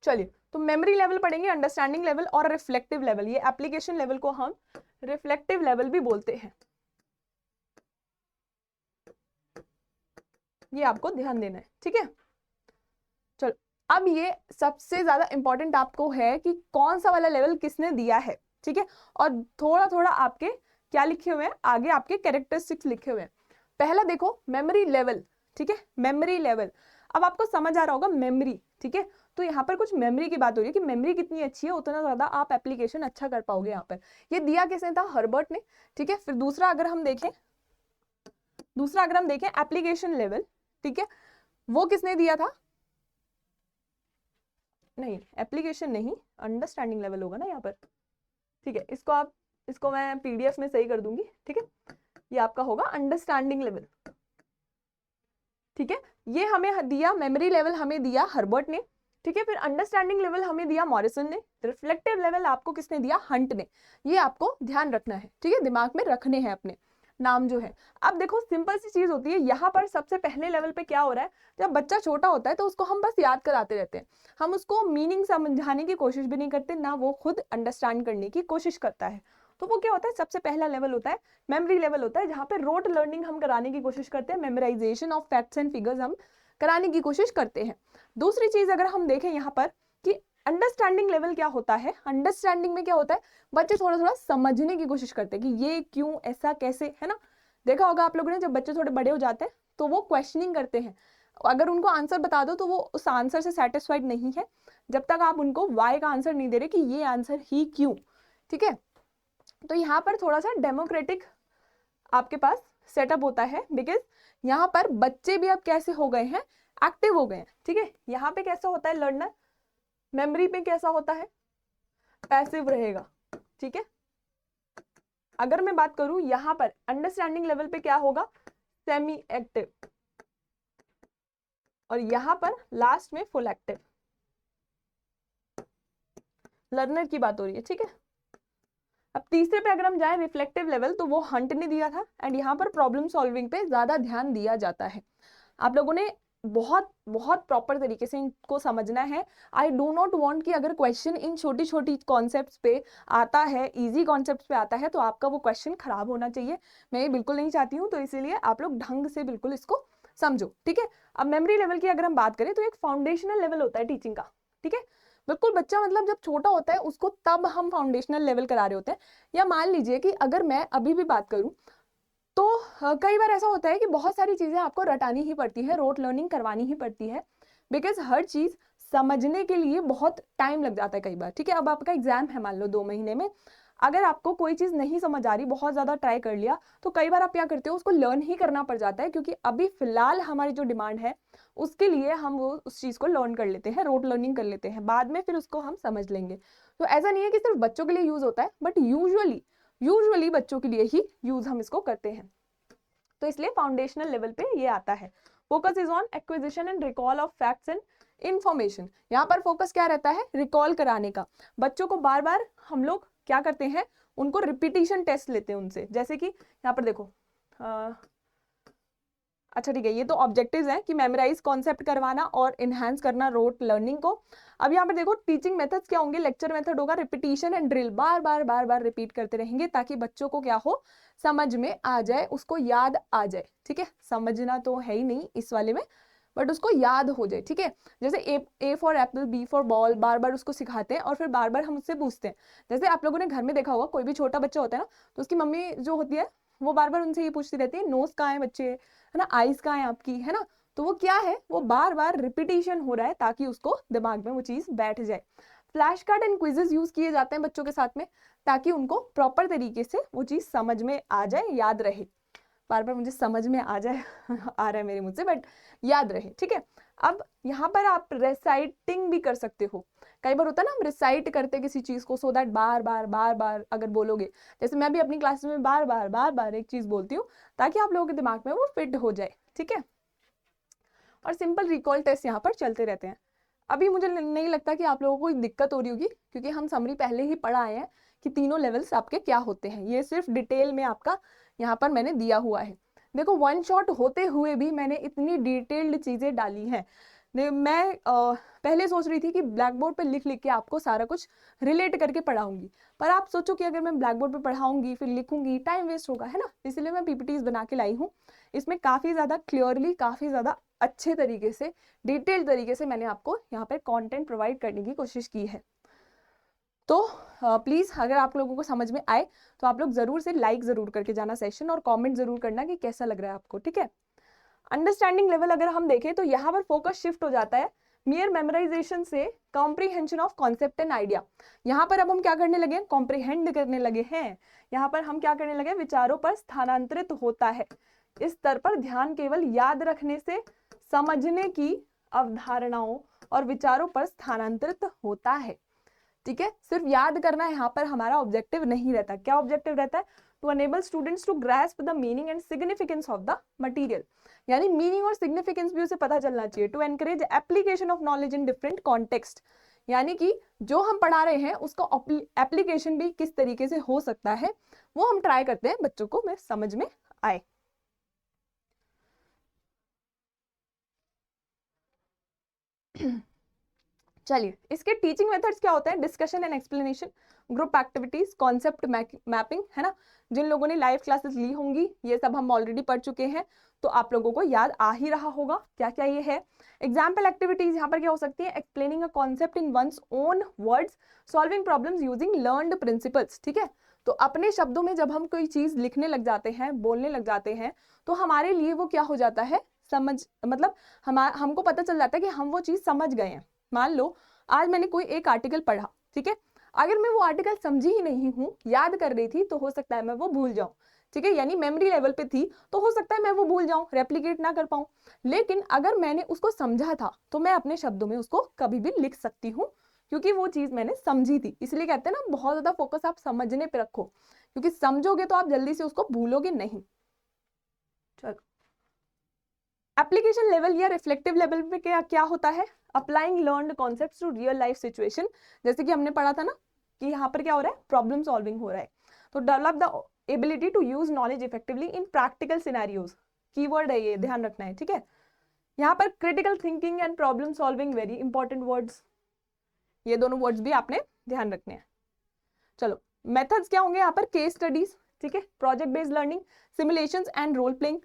चलिए तो मेमोरी लेवल पढ़ेंगे, अंडरस्टैंडिंग लेवल और रिफ्लेक्टिव लेवल। ये एप्लीकेशन लेवल को हम रिफ्लेक्टिव लेवल भी बोलते हैं, ये आपको ध्यान देना है। ठीक है, चलो अब ये सबसे ज्यादा इंपॉर्टेंट आपको है कि कौन सा वाला लेवल किसने दिया है। ठीक है, और थोड़ा थोड़ा आपके क्या लिखे हुए हैं, आगे आपके कैरेक्टरिस्टिक्स लिखे हुए हैं। पहला देखो मेमोरी लेवल। ठीक है, मेमोरी लेवल, अब आपको समझ आ रहा होगा मेमोरी। ठीक है, तो यहाँ पर कुछ मेमोरी की बात हो रही है कि मेमोरी कितनी अच्छी है उतना ज्यादा आप एप्लीकेशन अच्छा कर पाओगे। यहाँ पर ये दिया किसने था? हर्बर्ट ने। ठीक है, फिर दूसरा अगर हम देखें एप्लीकेशन लेवल, ठीक है, वो किसने दिया था? नहीं, एप्लीकेशन नहीं, अंडरस्टैंडिंग लेवल होगा ना यहाँ पर। ठीक है, इसको मैं पीडीएफ में सही कर दूंगी। ठीक है, ये आपका होगा अंडरस्टैंडिंग लेवल। ठीक है, ये हमें दिया मेमोरी लेवल, हमें दिया हर्बर्ट ने। ठीक है, फिर अंडरस्टैंडिंग लेवल हमें दिया मॉरिसन ने, रिफ्लेक्टिव लेवल आपको किसने दिया? हंट ने। ये आपको ध्यान रखना है, ठीक है, दिमाग में रखने हैं अपने नाम जो है। अब देखो सिंपल सी चीज होती है, यहाँ पर सबसे पहले लेवल पे क्या हो रहा है, जब बच्चा छोटा होता है तो उसको हम बस याद कराते रहते हैं, हम उसको मीनिंग समझाने की कोशिश भी नहीं करते, ना वो खुद अंडरस्टैंड करने की कोशिश करता है। तो वो क्या होता है, सबसे पहला लेवल होता है मेमोरी लेवल होता है, जहां पे रोट लर्निंग हम कराने की कोशिश करते हैं, memorisation of facts and figures हम कराने की कोशिश करते हैं। दूसरी चीज अगर हम देखें यहाँ पर कि अंडरस्टैंडिंग लेवल क्या होता है, अंडरस्टैंडिंग में क्या होता है, बच्चे थोड़ा थोड़ा समझने की कोशिश करते हैं कि ये क्यों, ऐसा कैसे, है ना। देखा होगा आप लोगों ने, जब बच्चे थोड़े बड़े हो जाते हैं तो वो क्वेश्चनिंग करते हैं, अगर उनको आंसर बता दो तो वो उस आंसर से सेटिस्फाइड नहीं है जब तक आप उनको वाई का आंसर नहीं दे रहे कि ये आंसर ही क्यों। ठीक है, तो यहाँ पर थोड़ा सा डेमोक्रेटिक आपके पास सेटअप होता है, बिकॉज यहाँ पर बच्चे भी अब कैसे हो गए हैं, एक्टिव हो गए हैं। ठीक है, यहाँ पे कैसा होता है लर्नर, मेमोरी पे कैसा होता है, पैसिव रहेगा। ठीक है, अगर मैं बात करूं यहाँ पर अंडरस्टैंडिंग लेवल पे क्या होगा, सेमी एक्टिव, और यहाँ पर लास्ट में फुल एक्टिव। लर्नर की बात हो रही है। ठीक है, अब तीसरे पे अगर हम जाएं रिफ्लेक्टिव लेवल, तो वो हंट ने दिया था, एंड यहाँ पर प्रॉब्लम सॉल्विंग पे ज्यादा ध्यान दिया जाता है। आप लोगों ने बहुत बहुत प्रॉपर तरीके से इनको समझना है। आई डू नॉट वांट कि अगर क्वेश्चन इन छोटी छोटी कॉन्सेप्ट्स पे आता है, इजी कॉन्सेप्ट्स पे आता है, तो आपका वो क्वेश्चन खराब होना चाहिए, मैं ये बिल्कुल नहीं चाहती हूँ। तो इसीलिए आप लोग ढंग से बिल्कुल इसको समझो। ठीक है, अब मेमोरी लेवल की अगर हम बात करें तो एक फाउंडेशनल लेवल होता है टीचिंग का। ठीक है, बिल्कुल बच्चा मतलब जब छोटा होता है उसको तब हम फाउंडेशनल लेवल करा रहे होते हैं। या मान लीजिए कि अगर मैं अभी भी बात करूं, तो कई बार ऐसा होता है कि बहुत सारी चीज़ें आपको रटानी ही पड़ती है, रोट लर्निंग करवानी ही पड़ती है, बिकॉज हर चीज़ समझने के लिए बहुत टाइम लग जाता है कई बार। ठीक है, अब आपका एग्जाम है मान लो 2 महीने में, अगर आपको कोई चीज़ नहीं समझ आ रही, बहुत ज़्यादा ट्राई कर लिया, तो कई बार आप क्या करते हो, उसको लर्न ही करना पड़ जाता है, क्योंकि अभी फिलहाल हमारी जो डिमांड है उसके लिए हम वो उस चीज़ को लर्न कर लेते हैं, रोट लर्निंग कर लेते हैं, बाद में फिर उसको हम समझ लेंगे। तो ऐसा नहीं है कि सिर्फ बच्चों के लिए यूज़ होता है, बट यूजुअली बच्चों के लिए ही यूज़ हम इसको करते हैं। तो इसलिए फाउंडेशनल लेवल पे ये आता है। Focus is on acquisition and recall of facts and information. यहाँ पर फोकस क्या रहता है, रिकॉल कराने का। बच्चों को बार बार हम लोग क्या करते हैं, उनको रिपीटिशन टेस्ट लेते हैं उनसे। जैसे कि यहाँ पर देखो, अच्छा ठीक है, ये तो ऑब्जेक्टिव्स हैं कि मेमोराइज कॉन्सेप्ट करवाना और इनहेंस करना रोट लर्निंग को। अब यहाँ पर देखो टीचिंग मेथड्स क्या होंगे, लेक्चर मेथड होगा, repetition and drill, bar bar repeat करते रहेंगे ताकि बच्चों को क्या हो, समझ में आ जाए, उसको याद आ जाए। ठीक है, समझना तो है ही नहीं इस वाले में, बट उसको याद हो जाए। ठीक है, जैसे A for apple, B for ball, बार बार उसको सिखाते हैं और फिर बार बार हम उससे पूछते हैं। जैसे आप लोगों ने घर में देखा होगा, कोई भी छोटा बच्चा होता है ना, तो उसकी मम्मी जो होती है वो बार बार उनसे ये पूछती रहती है, नोज कहाँ है बच्चे, है ना, आईज कहाँ है आपकी, है ना। तो वो क्या है, वो बार बार रिपीटिशन हो रहा है ताकि उसको दिमाग में वो चीज बैठ जाए। Flash card and quizzes use किए जाते हैं बच्चों के साथ में, ताकि उनको प्रॉपर तरीके से वो चीज समझ में आ जाए, याद रहे। बार बार मुझे समझ में आ जाए आ रहा है मेरे मुंह से, बट याद रहे। ठीक है, अब यहाँ पर आप रिसाइटिंग भी कर सकते हो। कई बार होता है ना, हम रिसाइट करते किसी चीज को, सो दैट बार बार अगर बोलोगे, जैसे मैं भी अपनी क्लास में बार बार एक चीज बोलती हूँ ताकि आप लोगों के दिमाग में वो फिट हो जाए। ठीक है, और सिंपल रिकॉल टेस्ट यहाँ पर चलते रहते हैं। अभी मुझे नहीं लगता कि आप लोगों को कोई दिक्कत हो रही होगी, क्योंकि हम समरी पहले ही पढ़ा आए हैं कि तीनों लेवल्स आपके क्या होते हैं। ये सिर्फ डिटेल में आपका यहाँ पर मैंने दिया हुआ है। देखो, वन शॉट होते हुए भी मैंने इतनी डिटेल्ड चीजें डाली हैं। मैं पहले सोच रही थी कि ब्लैक बोर्ड पर लिख लिख के आपको सारा कुछ रिलेट करके पढ़ाऊंगी, पर आप सोचो कि अगर मैं ब्लैक बोर्ड पर पढ़ाऊंगी फिर लिखूंगी, टाइम वेस्ट होगा, है ना। इसलिए मैं पीपीटीज बना के लाई हूँ। इसमें काफी ज्यादा क्लियरली, काफी ज्यादा अच्छे तरीके से, डिटेल्ड तरीके से मैंने आपको यहाँ पर कंटेंट प्रोवाइड करने की कोशिश की है। तो प्लीज, अगर आप लोगों को समझ में आए तो आप लोग जरूर से लाइक जरूर करके जाना सेशन, और कमेंट जरूर करना कि कैसा लग रहा है आपको। ठीक है, अंडरस्टैंडिंग लेवल अगर हम देखें तो यहाँ पर फोकस शिफ्ट हो जाता है मियर मेमोराइजेशन से comprehension of concept and idea. यहाँ पर अब हम क्या करने लगे हैं, कॉम्प्रीहेंड करने लगे हैं। यहाँ पर हम क्या करने लगे, विचारों पर स्थानांतरित होता है। इस स्तर पर ध्यान केवल याद रखने से समझने की अवधारणाओं और विचारों पर स्थानांतरित होता है। ठीक है, सिर्फ याद करना यहाँ पर हमारा ऑब्जेक्टिव नहीं रहता। क्या ऑब्जेक्टिव रहता है, to enable students to grasp the meaning and significance of the material, यानी मीनिंग और सिग्निफिकेंस भी उसे पता चलना चाहिए। To encourage application of knowledge in different context, यानी कि जो हम पढ़ा रहे हैं उसका एप्लीकेशन भी किस तरीके से हो सकता है, वो हम ट्राई करते हैं बच्चों को में समझ में आए। चलिए, इसके टीचिंग मेथड्स क्या होते हैं, discussion and explanation, group activities, concept mapping, है ना। जिन लोगों ने लाइव क्लासेस ली होंगी ये सब हम ऑलरेडी पढ़ चुके हैं, तो आप लोगों को याद आ ही रहा होगा क्या क्या ये है। एग्जाम्पल एक्टिविटीज यहाँ पर क्या हो सकती है, explaining a concept in one's own words, solving problems using learned principles. ठीक है, तो अपने शब्दों में जब हम कोई चीज लिखने लग जाते हैं, बोलने लग जाते हैं, तो हमारे लिए वो क्या हो जाता है, समझ, मतलब हमको पता चल जाता है कि हम वो चीज समझ गए हैं। मान लो आज मैंने कोई एक आर्टिकल पढ़ा, ठीक है, अगर मैं वो आर्टिकल समझी ही नहीं हूँ, याद कर रही थी, तो हो सकता है मैं वो भूल जाऊं। ठीक है, यानी मेमोरी लेवल पे थी तो हो सकता है मैं वो भूल जाऊं, रेप्लिकेट ना कर पाऊं। लेकिन अगर मैंने उसको समझा था तो मैं अपने शब्दों में उसको कभी भी लिख सकती हूँ, क्योंकि वो चीज मैंने समझी थी। इसलिए कहते हैं ना, बहुत ज्यादा फोकस आप समझने पे रखो, क्योंकि समझोगे तो आप जल्दी से उसको भूलोगे नहीं। चलो, एप्लीकेशन लेवल या रिफ्लेक्टिव लेवल पे क्या क्या होता है, applying learned concepts to real life situation. जैसे कि हमने पढ़ा था ना कि यहाँ पर क्या हो रहा है, प्रॉब्लम सॉल्विंग हो रहा है। तो develop the ability to use knowledge effectively in practical scenarios, keyword है ये, ध्यान रखना है। ठीक है, यहाँ पर critical thinking and problem solving, very important words, ये दोनों वर्ड्स भी आपने ध्यान रखने हैं। चलो, मेथड्स क्या होंगे यहाँ पर, केस स्टडीज, ठीक है, project based learning, simulations and role playing.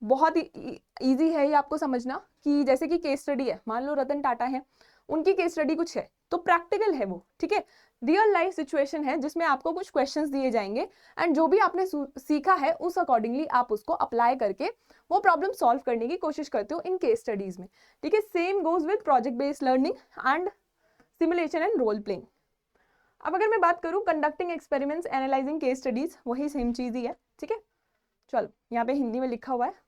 बहुत इजी है ये आपको समझना, कि जैसे कि केस स्टडी है, मान लो रतन टाटा है, उनकी केस स्टडी कुछ है तो प्रैक्टिकल है वो, ठीक है, रियल लाइफ सिचुएशन है जिसमें आपको कुछ क्वेश्चंस दिए जाएंगे एंड जो भी आपने सीखा है उस अकॉर्डिंगली आप उसको अप्लाई करके वो प्रॉब्लम सॉल्व करने की कोशिश करते हो इन केस स्टडीज में, ठीक है। Same goes with project based learning and simulation and role playing. अब अगर मैं बात करूं conducting experiments analysing case studies, वही सेम चीज ही है, ठीक है। चलो यहाँ पे हिंदी में लिखा हुआ है।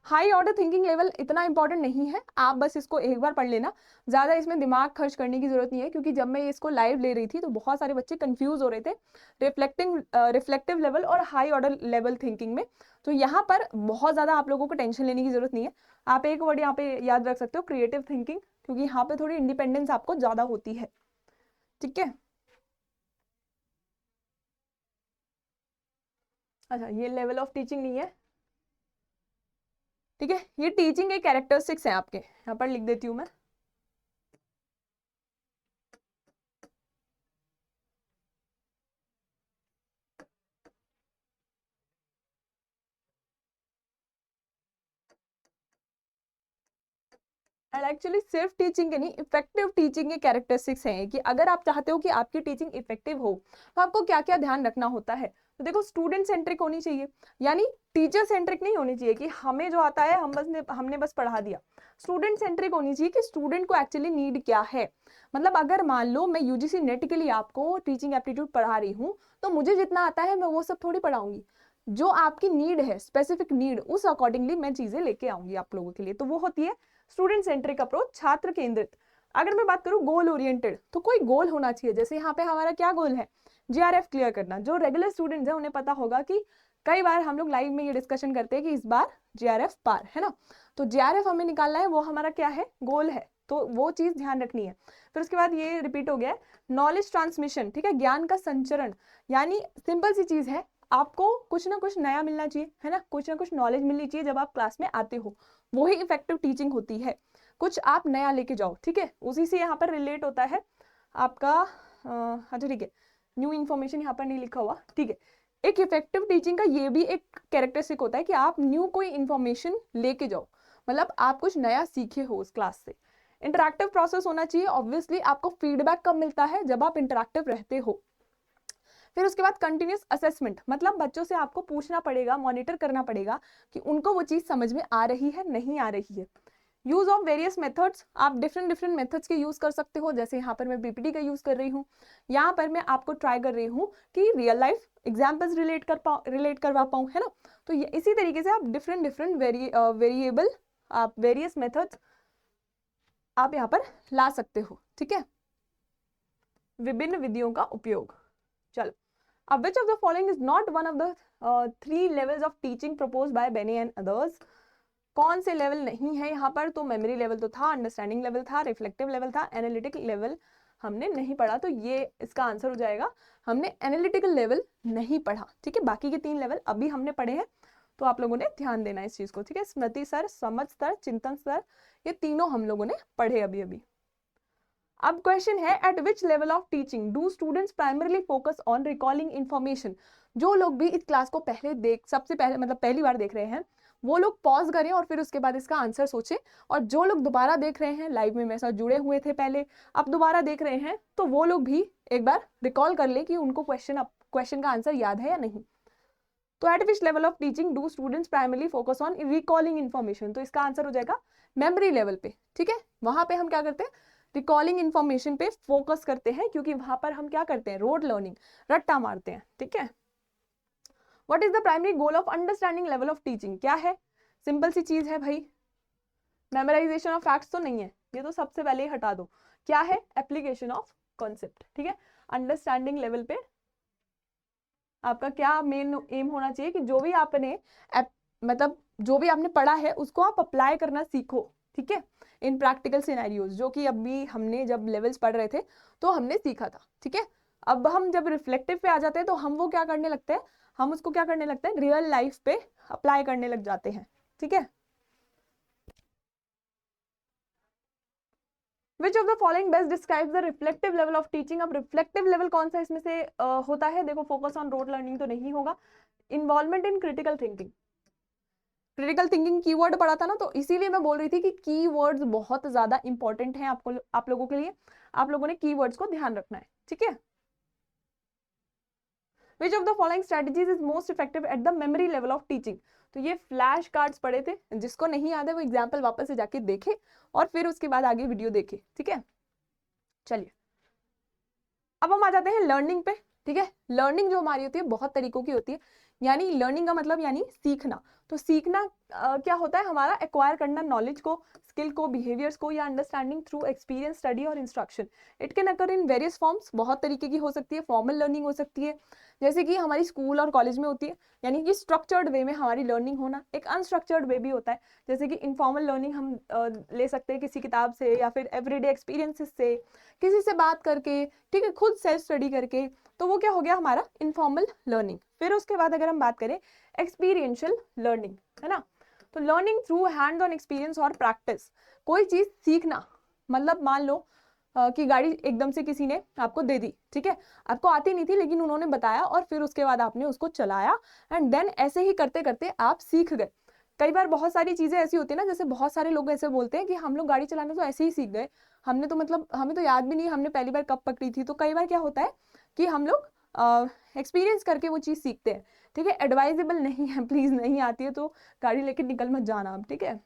हाई ऑर्डर थिंकिंग लेवल इतना इंपॉर्टेंट नहीं है, आप बस इसको एक बार पढ़ लेना, ज़्यादा इसमें दिमाग खर्च करने की जरूरत नहीं है, क्योंकि जब मैं इसको लाइव ले रही थी तो बहुत सारे बच्चे कंफ्यूज हो रहे थे रिफ्लेक्टिव लेवल और हाई ऑर्डर लेवल थिंकिंग में। तो यहाँ पर बहुत ज़्यादा आप लोगों को टेंशन लेने की जरूरत नहीं है। आप एक वर्ड यहाँ पे याद रख सकते हो, क्रिएटिव थिंकिंग, क्योंकि यहाँ पे थोड़ी इंडिपेंडेंस आपको ज़्यादा होती है, ठीक है। अच्छा, ये लेवल ऑफ टीचिंग नहीं है, ठीक है, ये टीचिंग के कैरेक्टरिस्टिक्स हैं आपके, यहाँ पर लिख देती हूँ मैं। एंड एक्चुअली सिर्फ टीचिंग के नहीं, इफेक्टिव टीचिंग के कैरेक्टरिस्टिक्स हैं कि अगर आप चाहते हो कि आपकी टीचिंग इफेक्टिव हो तो आपको क्या क्या ध्यान रखना होता है। तो देखो, स्टूडेंट सेंट्रिक होनी चाहिए, यानी टीचर सेंट्रिक नहीं होनी चाहिए कि हमें जो आता है हमने बस पढ़ा दिया। स्टूडेंट सेंट्रिक होनी चाहिए कि स्टूडेंट को एक्चुअली नीड क्या है। मतलब अगर मान लो मैं यूजीसी नेट के लिए आपको टीचिंग एप्टीट्यूड पढ़ा रही हूँ, तो मुझे जितना आता है मैं वो सब थोड़ी पढ़ाऊंगी, जो आपकी नीड है, स्पेसिफिक नीड, उस अकॉर्डिंगली मैं चीजें लेके आऊंगी आप लोगों के लिए। तो वो होती है स्टूडेंट सेंट्रिक अप्रोच, छात्र केंद्रित। अगर मैं बात करूं गोल ओरिएंटेड, तो कोई गोल होना चाहिए। जैसे यहाँ पे हमारा क्या गोल है, जीआरएफ क्लियर करना। जो रेगुलर स्टूडेंट्स हैं उन्हें पता होगा कि कई बार हम लोग लाइव में ये डिस्कशन करते हैं कि इस बार जीआरएफ पार है ना, तो जीआरएफ हमें निकालना है, वो हमारा क्या है, गोल है, तो वो चीज ध्यान रखनी है। फिर उसके बाद ये रिपीट हो गया है, नॉलेज ट्रांसमिशन, ठीक है, ज्ञान का संचरण, यानी सिंपल सी चीज है, आपको कुछ ना कुछ नया मिलना चाहिए, है ना, कुछ ना कुछ नॉलेज मिलनी चाहिए जब आप क्लास में आते हो, वही इफेक्टिव टीचिंग होती है। कुछ आप नया लेके जाओ, ठीक है, उसी से यहाँ पर रिलेट होता है आपका अच्छा ठीक है, न्यू इन्फॉर्मेशन यहाँ पर नहीं लिखा हुआ, ठीक है। एक इफेक्टिव टीचिंग का ये भी एक कैरेक्टरिस्टिक होता है कि आप न्यू कोई इन्फॉर्मेशन लेके जाओ, मतलब आप कुछ नया सीखे हो उस क्लास से। इंटरैक्टिव प्रोसेस होना चाहिए, ऑब्वियसली आपको फीडबैक कब मिलता है, जब आप इंटरैक्टिव रहते हो। फिर उसके बाद कंटिन्यूस असेसमेंट, मतलब बच्चों से आपको पूछना पड़ेगा, मॉनिटर करना पड़ेगा कि उनको वो चीज समझ में आ रही है, नहीं आ रही है। यूज ऑफ वेरियस मेथड्स, आप डिफरेंट डिफरेंट मेथड्स के यूज कर सकते हो, जैसे यहाँ पर मैं पीपीटी का यूज कर रही हूँ, यहाँ पर मैं आपको ट्राई कर रही हूँ कि रियल लाइफ एग्जाम्पल्स रिलेट करवा पाऊँ, है ना। तो इसी तरीके से आप डिफरेंट डिफरेंट वेरिएबल, आप वेरियस मेथड्स आप यहाँ पर ला सकते हो, ठीक है, विभिन्न विधियों का उपयोग। चलो, अब which of the following is not one of the 3 levels of teaching proposed by Benny and others? कौन से लेवल नहीं है यहाँ पर, तो मेमोरी लेवल तो था, अंडरस्टैंडिंग लेवल था, रिफ्लेक्टिव लेवल था, एनालिटिकल लेवल हमने नहीं पढ़ा, तो ये इसका आंसर हो जाएगा, हमने एनालिटिकल लेवल नहीं पढ़ा, ठीक है। बाकी के 3 लेवल अभी हमने पढ़े हैं, तो आप लोगों ने ध्यान देना इस चीज को, ठीक है। स्मृति स्तर, समझ स्तर, चिंतन स्तर, ये तीनों हम लोगों ने पढ़े अभी अभी। अब क्वेश्चन है, eight which level of teaching do students primarily focus on recalling information. जो लोग भी इस क्लास को सबसे पहले मतलब पहली बार देख रहे हैं, वो लोग पॉज करें और फिर उसके बाद इसका आंसर सोचें। और जो लोग दोबारा देख रहे हैं, लाइव में मेरे साथ जुड़े हुए थे पहले, अब दोबारा देख रहे हैं, तो वो लोग भी एक बार रिकॉल कर ले कि उनको क्वेश्चन का आंसर याद है या नहीं। तो eight which level of teaching do students primarily focus on recalling information, तो इसका आंसर हो जाएगा मेमोरी लेवल पे, ठीक है। वहां पे हम क्या करते हैं, रिकॉलिंग इन्फॉर्मेशन पे फोकस करते हैं, क्योंकि वहां पर हम क्या करते हैं, रोड लर्निंग, रट्टा मारते हैं, ठीक है। What is the primary goal of understanding level of teaching, क्या है, सिंपल सी चीज है भाई, मेमोराइजेशन ऑफ फैक्ट्स तो नहीं है, ये तो सबसे पहले ही हटा दो। क्या है, एप्लीकेशन ऑफ कॉन्सेप्ट, ठीक है। अंडरस्टैंडिंग लेवल पे आपका क्या मेन एम होना चाहिए कि जो भी आपने मतलब जो भी आपने पढ़ा है उसको आप अप्लाई करना सीखो, ठीक है, इन प्रैक्टिकल सिनेरियोज, जो कि अभी हमने जब लेवल्स पढ़ रहे थे तो हमने सीखा था, ठीक है। अब हम जब रिफ्लेक्टिव पे आ जाते हैं तो हम वो क्या करने लगते हैं, हम उसको क्या करने लगते हैं, रियल लाइफ पे अप्लाई करने लग जाते हैं, ठीक है। Which of the following best describes the reflective level of teaching? अब रिफ्लेक्टिव लेवल कौन सा इसमें से होता है, देखो, फोकस ऑन रोड लर्निंग तो नहीं होगा, involvement in critical thinking, critical thinking keyword पढ़ा था ना, तो इसीलिए मैं बोल रही थी कि कीवर्ड्स बहुत ज्यादा इंपॉर्टेंट हैं आप लोगों के लिए। आप लोगों ने कीवर्ड्स को ध्यान रखना है, ठीक है। Which of the following strategies is most effective at the memory level of teaching? तो ये फ्लैश कार्ड्स पढ़े थे, जिसको नहीं याद है वो एग्जाम्पल वापस से जाके देखे और फिर उसके बाद आगे वीडियो देखे, ठीक है। चलिए अब हम आ जाते हैं लर्निंग पे, ठीक है। लर्निंग जो हमारी होती है बहुत तरीकों की होती है, यानी लर्निंग का मतलब यानी सीखना। तो सीखना क्या होता है, हमारा एक्वायर करना नॉलेज को, स्किल को, बिहेवियर्स को या अंडरस्टैंडिंग थ्रू एक्सपीरियंस, स्टडी और instruction. It can occur in various forms, बहुत तरीके की हो सकती है। फॉर्मल लर्निंग हो सकती है जैसे कि हमारी स्कूल और कॉलेज में होती है, यानी कि स्ट्रक्चर्ड वे में हमारी लर्निंग होना। एक अनस्ट्रक्चर्ड वे भी होता है, जैसे कि इनफॉर्मल लर्निंग हम ले सकते हैं किसी किताब से या फिर एवरीडे एक्सपीरियंसेस से, किसी से बात करके, ठीक है, खुद सेल्फ स्टडी करके। तो वो क्या हो गया हमारा इनफॉर्मल लर्निंग। फिर उसके बाद अगर हम बात करें एक्सपीरियंशियल लर्निंग, है ना, तो learning through hand on experience और प्रैक्टिस। कोई चीज सीखना मतलब मान लो कि गाड़ी एकदम से किसी ने आपको दे दी, ठीक है, आपको आती नहीं थी लेकिन उन्होंने बताया और फिर उसके बाद आपने उसको चलाया एंड देन ऐसे ही करते करते आप सीख गए। कई बार बहुत सारी चीजें ऐसी होती है ना, जैसे बहुत सारे लोग ऐसे बोलते हैं कि हम लोग गाड़ी चलाना तो ऐसे ही सीख गए, हमने तो मतलब हमें तो याद भी नहीं हमने पहली बार कब पकड़ी थी। तो कई बार क्या होता है कि हम लोग एक्सपीरियंस करके वो चीज सीखते हैं, ठीक है। एडवाइजेबल नहीं है, प्लीज, नहीं आती है तो गाड़ी लेके निकल मत जाना आप, ठीक है।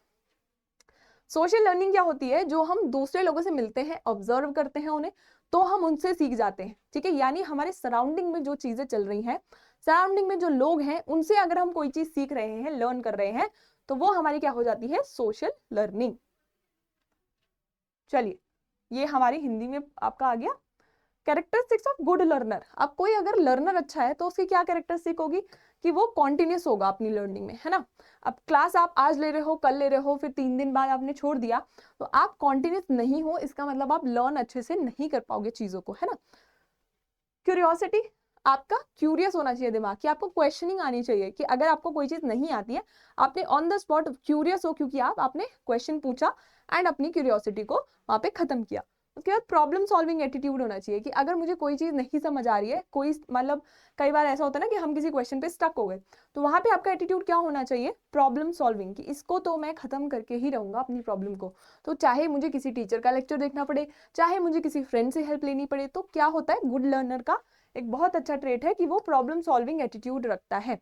सोशल लर्निंग क्या होती है, जो हम दूसरे लोगों से मिलते हैं, ऑब्जर्व करते हैं उन्हें, तो हम उनसे सीख जाते हैं, ठीक है। यानी हमारे सराउंडिंग में जो चीजें चल रही हैं, सराउंडिंग में जो लोग हैं, उनसे अगर हम कोई चीज सीख रहे हैं, लर्न कर रहे हैं, तो वो हमारी क्या हो जाती है, सोशल लर्निंग। चलिए ये हमारी हिंदी में आपका आ गया कैरेक्टरिस्टिक्स ऑफ गुड लर्नर। अब कोई अगर लर्नर अच्छा है तो उसकी क्या कैरेक्टरिस्टिक होगी कि वो कॉन्टिन्यूस होगा अपनी लर्निंग में, है ना। अब क्लास आप आज ले रहे हो, कल ले रहे हो, फिर 3 दिन बाद आपने छोड़ दिया, तो आप कॉन्टिन्यूस नहीं हो, इसका मतलब आप लर्न अच्छे से नहीं कर पाओगे चीजों को, है ना। क्यूरियोसिटी, आपका क्यूरियस होना चाहिए दिमाग, कि आपको क्वेश्चनिंग आनी चाहिए, कि अगर आपको कोई चीज नहीं आती है आपने ऑन द स्पॉट क्यूरियस हो, क्योंकि आपने क्वेश्चन पूछा एंड अपनी क्यूरियोसिटी को वहां पे खत्म किया। उसके बाद प्रॉब्लम सॉल्विंग एटीट्यूड होना चाहिए, कि अगर मुझे कोई चीज नहीं समझ आ रही है, कोई मतलब कई बार ऐसा होता है ना कि हम किसी क्वेश्चन पे स्टक हो गए, तो वहां पे आपका एटीट्यूड क्या होना चाहिए, प्रॉब्लम सॉल्विंग, कि इसको तो मैं खत्म करके ही रहूंगा अपनी प्रॉब्लम को। तो चाहे मुझे किसी टीचर का लेक्चर देखना पड़े, चाहे मुझे किसी फ्रेंड से हेल्प लेनी पड़े। तो क्या होता है, गुड लर्नर का एक बहुत अच्छा ट्रेट है कि वो प्रॉब्लम सॉल्विंग एटीट्यूड रखता है।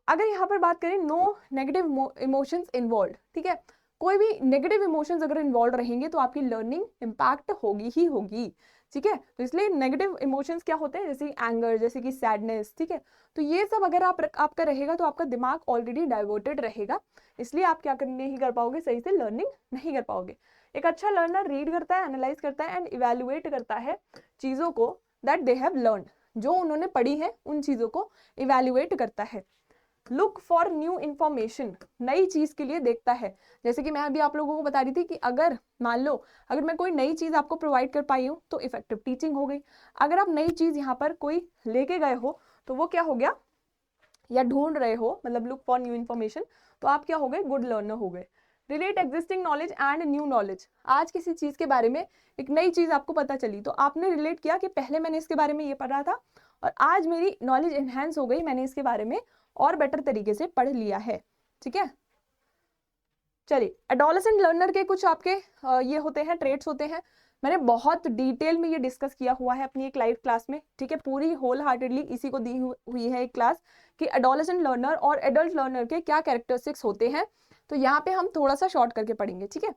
अगर यहाँ पर बात करें नो नेगेटिव इमोशंस इन्वॉल्व, ठीक है, कोई भी नेगेटिव इमोशंस अगर इन्वॉल्व रहेंगे तो आपकी लर्निंग इम्पैक्ट होगी ही होगी, ठीक है। तो इसलिए नेगेटिव इमोशंस क्या होते हैं, जैसे एंगर, जैसे कि सैडनेस, ठीक है। तो ये सब अगर आपका रहेगा तो आपका दिमाग ऑलरेडी डाइवर्टेड रहेगा, इसलिए आप क्या नहीं कर पाओगे, सही से लर्निंग नहीं कर पाओगे। एक अच्छा लर्नर रीड करता है, एनालाइज करता है एंड इवेल्युएट करता है चीजों को दैट दे हैव लर्न, जो उन्होंने पढ़ी है उन चीजों को इवेल्युएट करता है। लुक फॉर न्यू इन्फॉर्मेशन, नई चीज के लिए देखता है। जैसे कि मैं अभी आप लोगों को बता रही थी कि अगर मान लो अगर मैं कोई नई चीज आपको प्रोवाइड कर पाई हूँ तो इफेक्टिव टीचिंग हो गई। अगर आप नई चीज यहाँ पर कोई लेके गए हो तो वो क्या हो गया, या ढूंढ रहे हो, मतलब लुक फॉर न्यू इन्फॉर्मेशन, तो आप क्या हो गए, गुड लर्नर हो गए। Relate existing knowledge and new knowledge, आज किसी चीज के बारे में एक नई चीज आपको पता चली तो आपने रिलेट किया कि पहले मैंने इसके बारे में ये पढ़ा था और आज मेरी नॉलेज एनहेंस हो गई, मैंने इसके बारे में और बेटर तरीके से पढ़ लिया है, ठीक है। चलिए एडोलेसेंट लर्नर के कुछ आपके ये होते हैं, ट्रेट्स होते हैं। मैंने बहुत डिटेल में ये डिस्कस किया हुआ है अपनी एक लाइव क्लास में, ठीक है, पूरी होल हार्टेडली इसी को दी हुई है एक क्लास कि एडोलेसेंट लर्नर और एडल्ट लर्नर के क्या कैरेक्टरिस्टिक्स होते हैं। तो यहाँ पे हम थोड़ा सा शॉर्ट करके पढ़ेंगे, ठीक है।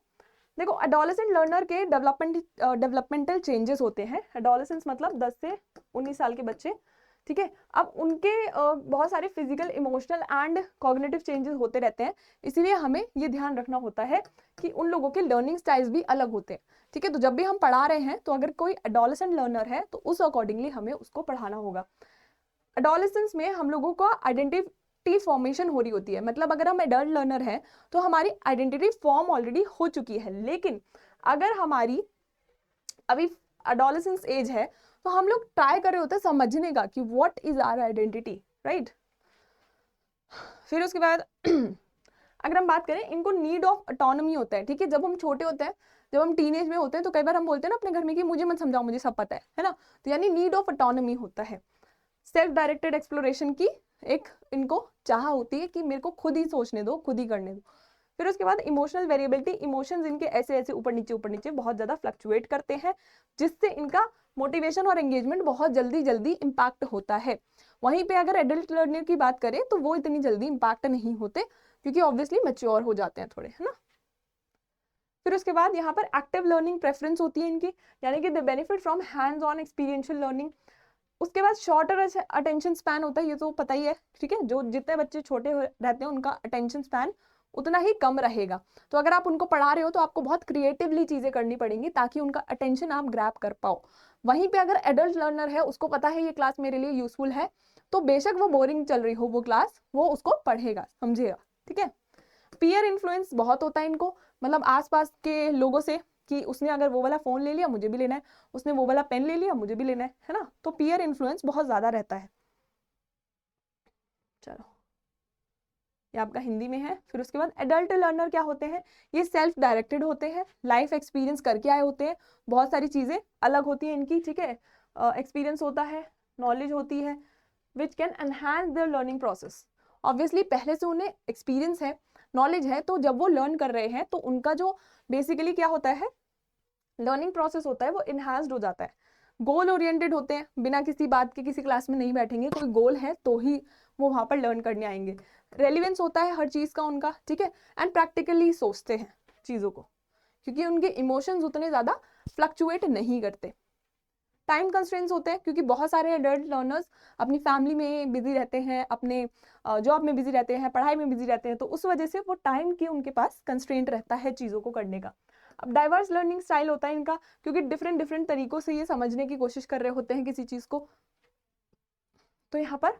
देखो एडोलेसेंट लर्नर के डेवलपमेंटल चेंजेस होते हैं। एडोलेसेंस मतलब 10 से 19 साल के बच्चे, ठीक है। अब उनके बहुत सारे physical, emotional and cognitive changes होते रहते हैं, इसीलिए हमें ये ध्यान रखना होता है कि उन लोगों के लर्निंग स्टाइल्स भी अलग होते हैं, ठीक है। तो जब भी हम पढ़ा रहे हैं तो अगर कोई एडोलेसेंट लर्नर है तो उस अकॉर्डिंगली हमें उसको पढ़ाना होगा। एडोलेसेंस में हम लोगों का आइडेंटिटी फॉर्मेशन हो रही होती है, मतलब अगर हम एडल्ट लर्नर हैं तो हमारी आइडेंटिटी फॉर्म ऑलरेडी हो चुकी है, लेकिन अगर हमारी अभी एडोलेसेंस एज है तो हम लोग ट्राई कर रहे होते हैं समझने का कि what is our identity, right. फिर उसके बाद अगर हम बात करें, इनको नीड ऑफ ऑटोनॉमी होता है, ठीक है। जब हम छोटे होते हैं, जब हम टीनेज में होते हैं तो कई बार हम बोलते हैं ना अपने घर में कि मुझे मत समझाओ, मुझे सब पता है ना। तो यानी नीड ऑफ ऑटोनॉमी होता है। सेल्फ डायरेक्टेड एक्सप्लोरेशन की एक इनको चाह होती है कि मेरे को खुद ही सोचने दो, खुद ही करने दो। फिर उसके बाद इमोशनल वेरिएबिलिटी, इमोशंस इनके ऐसे ऐसे ऊपर नीचे बहुत ज़्यादा फ्लक्चुएट करते हैं, जिससे इनका मोटिवेशन और एंगेजमेंट बहुत जल्दी जल्दी इम्पैक्ट होता है। वहीं पे अगर एडल्ट लर्नर की बात करें तो वो इतनी जल्दी इम्पैक्ट नहीं होते, क्योंकि ऑब्वियसली मैच्योर हो जाते हैं थोड़े, है ना। फिर उसके बाद यहाँ पर एक्टिव लर्निंग प्रेफरेंस होती है इनकी, यानी कि the benefit from hands on experiential learning. उसके बाद शॉर्टर अटेंशन स्पैन होता है, ये तो पता ही है, ठीक है। जो जितने बच्चे छोटे रहते हैं उनका अटेंशन स्पैन उतना ही कम रहेगा। तो अगर आप उनको पढ़ा रहे हो तो आपको बहुत क्रिएटिवली चीजें करनी पड़ेंगी ताकि उनका अटेंशन आप ग्रैब कर पाओ। वहीं पे अगर एडल्ट लर्नर है, उसको पता है ये क्लास मेरे लिए यूजफुल है, तो बेशक वो बोरिंग चल रही हो वो क्लास, वो उसको पढ़ेगा, समझेगा, ठीक है। पीयर इन्फ्लुएंस बहुत होता है इनको, मतलब आसपास के लोगों से, कि उसने अगर वो वाला फोन ले लिया मुझे भी लेना है, उसने वो वाला पेन ले लिया मुझे भी लेना है ना। तो पीयर इन्फ्लुएंस बहुत ज्यादा रहता है। चलो, ये आपका हिंदी में है। फिर उसके बाद एडल्ट लर्नर क्या होते हैं, ये सेल्फ डायरेक्टेड होते हैं, लाइफ एक्सपीरियंस करके आए होते हैं, बहुत सारी चीजें अलग होती हैं इनकी, ठीक है। एक्सपीरियंस होता है, नॉलेज होती है, which can enhance there learning process. Obviously पहले से उन्हें एक्सपीरियंस है, नॉलेज है, तो जब वो लर्न कर रहे हैं तो उनका जो बेसिकली क्या होता है, लर्निंग प्रोसेस होता है, वो इनहांस्ड हो जाता है। गोल ओरिएंटेड होते हैं, बिना किसी बात के किसी क्लास में नहीं बैठेंगे, कोई गोल है तो ही वो वहां पर लर्न करने आएंगे। रेलिवेंस होता है हर चीज का उनका, ठीक है। एंड प्रैक्टिकली सोचते हैं चीजों को, क्योंकि उनके इमोशंस उतने ज्यादा फ्लक्चुएट नहीं करते। टाइम कंस्ट्रेंट्स होते हैं, क्योंकि बहुत सारे एडल्ट लर्नर्स अपनी फैमिली में बिजी रहते हैं, अपने जॉब में बिजी रहते हैं, पढ़ाई में बिजी रहते हैं, तो उस वजह से वो टाइम की उनके पास कंस्ट्रेंट रहता है चीज़ों को करने का। अब डाइवर्स लर्निंग स्टाइल होता है इनका, क्योंकि डिफरेंट डिफरेंट तरीकों से ये समझने की कोशिश कर रहे होते हैं किसी चीज़ को, तो यहाँ पर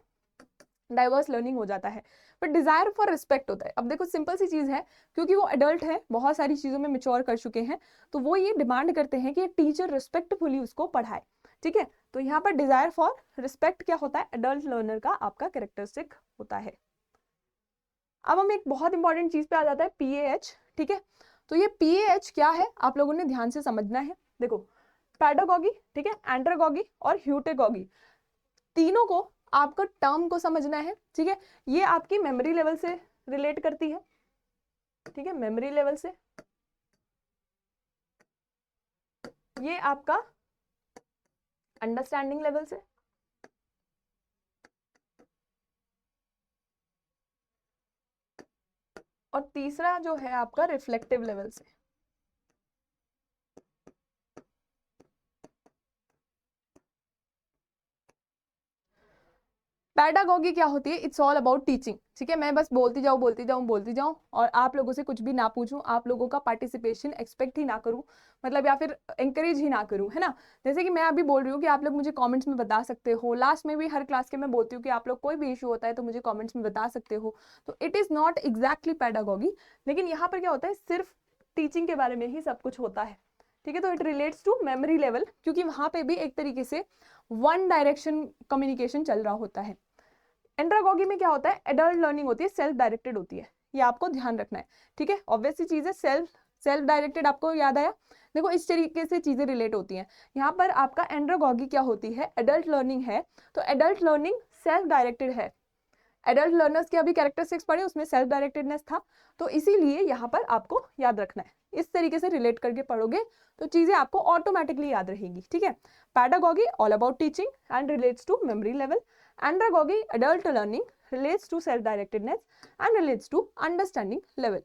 डाइवर्स लर्निंग हो जाता है। बट डिजायर फॉर रिस्पेक्ट होता है। अब देखो सिंपल सी चीज़ है, क्योंकि वो एडल्ट है, बहुत सारी चीज़ों में मेच्योर कर चुके हैं, तो वो ये डिमांड करते हैं कि टीचर रिस्पेक्टफुली उसको पढ़ाए, ठीक है। तो यहाँ पर डिजायर फॉर रिस्पेक्ट क्या होता है, एडल्ट लर्नर का आपका कैरेक्टरिस्टिक होता है। अब हम एक बहुत इंपॉर्टेंट चीज पे आ जाता है, PAH, ठीक है। तो ये PAH क्या है आप लोगों ने ध्यान से समझना है। देखो, पैडागॉगी, ठीक है, एंड्रागॉगी और ह्यूटेगॉगी, तीनों को आपको टर्म को समझना है, ठीक है। ये आपकी मेमोरी लेवल से रिलेट करती है, ठीक है, मेमोरी लेवल से। ये आपका अंडरस्टैंडिंग लेवल से, और तीसरा जो है आपका रिफ्लेक्टिव लेवल से। पैडागॉगी क्या होती है, इट्स ऑल अबाउट टीचिंग, ठीक है। मैं बस बोलती जाऊं और आप लोगों से कुछ भी ना पूछूं, आप लोगों का पार्टिसिपेशन एक्सपेक्ट ही ना करूं, मतलब या फिर एंकरेज ही ना करूं, है ना। जैसे कि मैं अभी बोल रही हूँ कि आप लोग मुझे कमेंट्स में बता सकते हो, लास्ट में भी हर क्लास के मैं बोलती हूँ कि आप लोग कोई भी इशू होता है तो मुझे कॉमेंट्स में बता सकते हो। तो it is not exactly pedagogy, लेकिन यहाँ पर क्या होता है, सिर्फ टीचिंग के बारे में ही सब कुछ होता है, ठीक है। तो it relates to memory level, क्योंकि वहां पे भी एक तरीके से वन डायरेक्शन कम्युनिकेशन चल रहा होता है। एंड्रागॉगी में क्या होता है, एडल्ट लर्निंग होती है, सेल्फ डायरेक्टेड होती है, ये आपको ध्यान रखना है, ठीक है। ऑब्वियसली चीज है, सेल्फ डायरेक्टेड आपको याद आया। देखो इस तरीके से चीजें रिलेट होती हैं। यहाँ पर आपका एंड्रागॉगी क्या होती है, एडल्ट लर्निंग है, तो एडल्ट लर्निंग सेल्फ डायरेक्टेड है। एडल्ट लर्नर्स के अभी कैरेक्टरिस्टिक्स पढ़े, उसमें सेल्फ डायरेक्टेडनेस था, तो इसीलिए यहाँ पर आपको याद रखना है, इस तरीके से रिलेट करके पढ़ोगे तो चीजें आपको ऑटोमेटिकली याद रहेगी, ठीक है। Pedagogy all about teaching and relates to memory level, andragogy adult learning relates to self directedness and relates to understanding level।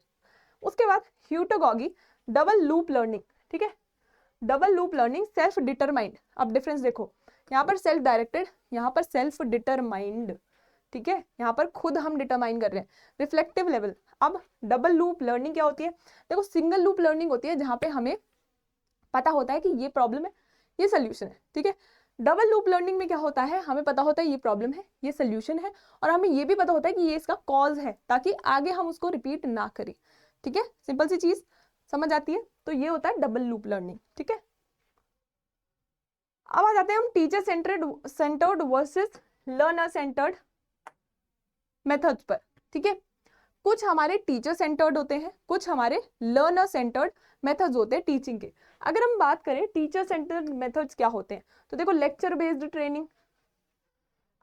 उसके बाद ह्यूटागॉगी डबल लूप लर्निंग, ठीक है। Double loop learning self determined. अब डिफरेंस देखो, यहाँ पर सेल्फ डायरेक्टेड, यहाँ पर सेल्फ डिटरमाइंड, ठीक है, यहाँ पर खुद हम डिटरमाइन कर रहे हैं। Reflective level. अब डबल लूप लर्निंग क्या होती है, देखो सिंगल लूप लर्निंग होती है जहाँ पे हमें पता होता है कि ये प्रॉब्लम है, ये सोल्यूशन है, ठीक है। डबल लूप लर्निंग में क्या होता है, हमें पता होता है ये प्रॉब्लम है, ये सोल्यूशन है, और हमें ये भी पता होता है कि ये इसका कॉज है, ताकि आगे हम उसको रिपीट ना करें, ठीक है। सिंपल सी चीज समझ आती है, तो ये होता है डबल लूप लर्निंग, ठीक है। अब आ जाते हैं हम teacher centred versus learner centred methods पर, ठीक है। कुछ हमारे टीचर सेंटर्ड होते हैं, कुछ हमारे लर्नर सेंटर्ड मेथड्स होते हैं टीचिंग के। अगर हम बात करें टीचर सेंटर्ड मेथड्स क्या होते हैं, तो देखो लेक्चर बेस्ड ट्रेनिंग,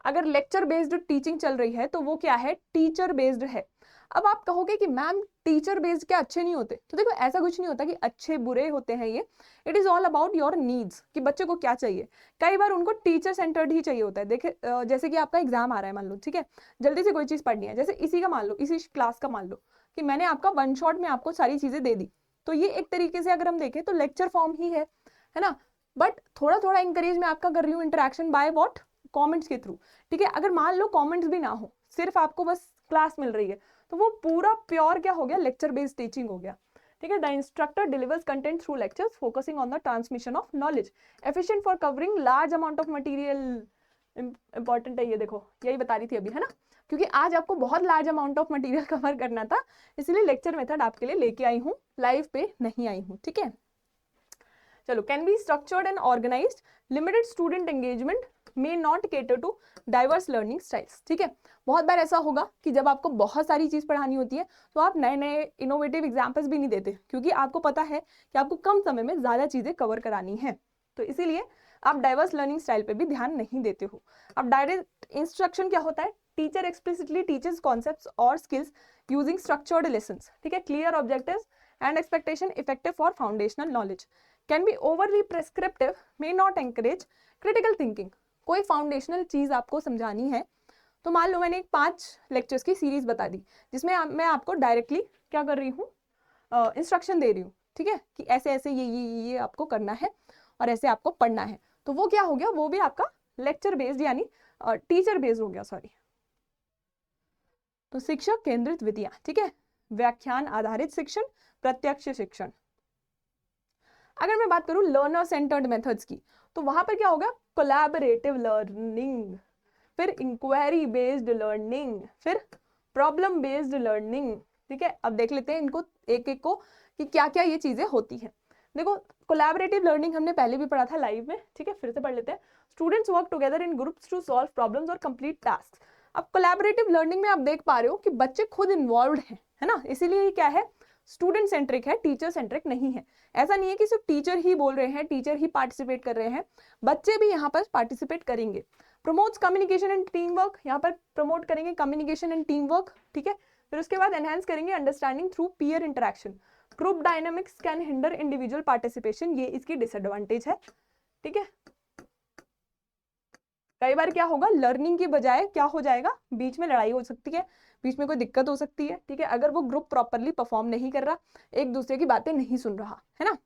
अगर लेक्चर बेस्ड टीचिंग चल रही है तो वो क्या है, टीचर बेस्ड है। अब आप कहोगे कि मैम टीचर बेस्ड क्या अच्छे नहीं होते, तो देखो ऐसा कुछ नहीं होता कि अच्छे बुरे होते हैं ये, it is all about your needs कि बच्चे को क्या चाहिए। कई बार उनको टीचर सेंटर्ड ही चाहिए होता है। देखे जैसे कि आपका एग्जाम आ रहा है मान लो, ठीक है, जल्दी से कोई चीज पढ़नी है, जैसे इसी का मान लो, इसी क्लास का मान लो कि मैंने आपका वन शॉट में आपको सारी चीजें दे दी, तो ये एक तरीके से अगर हम देखें तो लेक्चर फॉर्म ही है ना। बट थोड़ा थोड़ा इंकरेज मैं आपका कर रही हूँ इंटरेक्शन बाय व्हाट, कमेंट्स के थ्रू, ठीक है। अगर मान लो कमेंट्स भी ना हो, सिर्फ आपको बस क्लास मिल रही है, तो वो पूरा प्योर क्या हो गया, लेक्चर बेस्ड टीचिंग हो गया, ठीक है। The instructor delivers content through lectures focusing on the transmission of knowledge, efficient for covering large amount of material. Important है ये, देखो यही बता रही थी अभी, है ना, क्योंकि आज आपको बहुत large amount of material cover करना था, इसलिए लेक्चर मेथड आपके लिए लेके आई हूँ, लाइव पे नहीं आई हूँ, ठीक है। चलो, can be structured and organised, limited student engagement, may not cater to diverse learning styles, ठीक है। बहुत बार ऐसा होगा कि जब आपको बहुत सारी चीज पढ़ानी होती है तो आप नए नए इनोवेटिव एग्जाम्पल्स भी नहीं देते, क्योंकि आपको पता है कि आपको कम समय में ज्यादा चीजें कवर करानी है, तो इसीलिए आप डाइवर्स लर्निंग स्टाइल पे भी ध्यान नहीं देते हो। अब डायरेक्ट इंस्ट्रक्शन क्या होता है, टीचर एक्सप्लिसिटली टीचर्स कॉन्सेप्ट्स और स्किल्स यूजिंग स्ट्रक्चर्ड लेसन्स, ठीक है, clear objectives and expectation, effective for foundational knowledge. Can be overly prescriptive, may not encourage critical thinking. कोई फाउंडेशनल चीज आपको समझानी है, तो मान लो मैंने एक 5 लेक्चर्स की सीरीज बता दी, जिसमें मैं आपको डायरेक्टली क्या कर रही हूँ, इंस्ट्रक्शन दे रही हूँ, ठीक है, कि ऐसे ऐसे ये आपको करना है और ऐसे आपको पढ़ना है, तो वो क्या हो गया, वो भी आपका लेक्चर बेस्ड यानी टीचर बेस्ड हो गया, सॉरी। तो शिक्षक केंद्रित विधियां, ठीक है, व्याख्यान आधारित शिक्षण, प्रत्यक्ष शिक्षण। अगर मैं बात करूं लर्नर सेंटर्ड मेथड्स की, तो वहां पर क्या होगा, कोलैबोरेटिव लर्निंग, फिर इंक्वायरी बेस्ड लर्निंग, फिर प्रॉब्लम बेस्ड लर्निंग, ठीक है। अब देख लेते हैं इनको एक एक को कि क्या क्या ये चीजें होती हैं। देखो, कोलैबोरेटिव लर्निंग हमने पहले भी पढ़ा था लाइव में, ठीक है, फिर से पढ़ लेते हैं। Students work together in groups to solve problems और कंप्लीट टास्क। अब कोलैबोरेटिव लर्निंग में आप देख पा रहे हो कि बच्चे खुद इन्वॉल्व हैं, है ना, इसीलिए ये क्या है, स्टूडेंट सेंट्रिक है, टीचर सेंट्रिक नहीं है। ऐसा नहीं है कि सिर्फ टीचर ही बोल रहे हैं, टीचर ही पार्टिसिपेट कर रहे हैं, बच्चे भी यहाँ पर पार्टिसिपेट करेंगे। Promotes communication and team work, यहाँ पर प्रमोट करेंगे कम्युनिकेशन एंड टीम वर्क, ठीक है। फिर उसके बाद एनहांस करेंगे understanding through peer interaction. Group dynamics can hinder individual participation, ये इसकी डिसएडवांटेज है, ठीक है। कई बार क्या होगा, लर्निंग की बजाय क्या हो जाएगा, बीच में लड़ाई हो सकती है, बीच में कोई दिक्कत हो सकती है, ठीक है, अगर वो ग्रुप प्रॉपरली परफॉर्म नहीं कर रहा, एक दूसरे की बातें नहीं सुन रहा, है ना।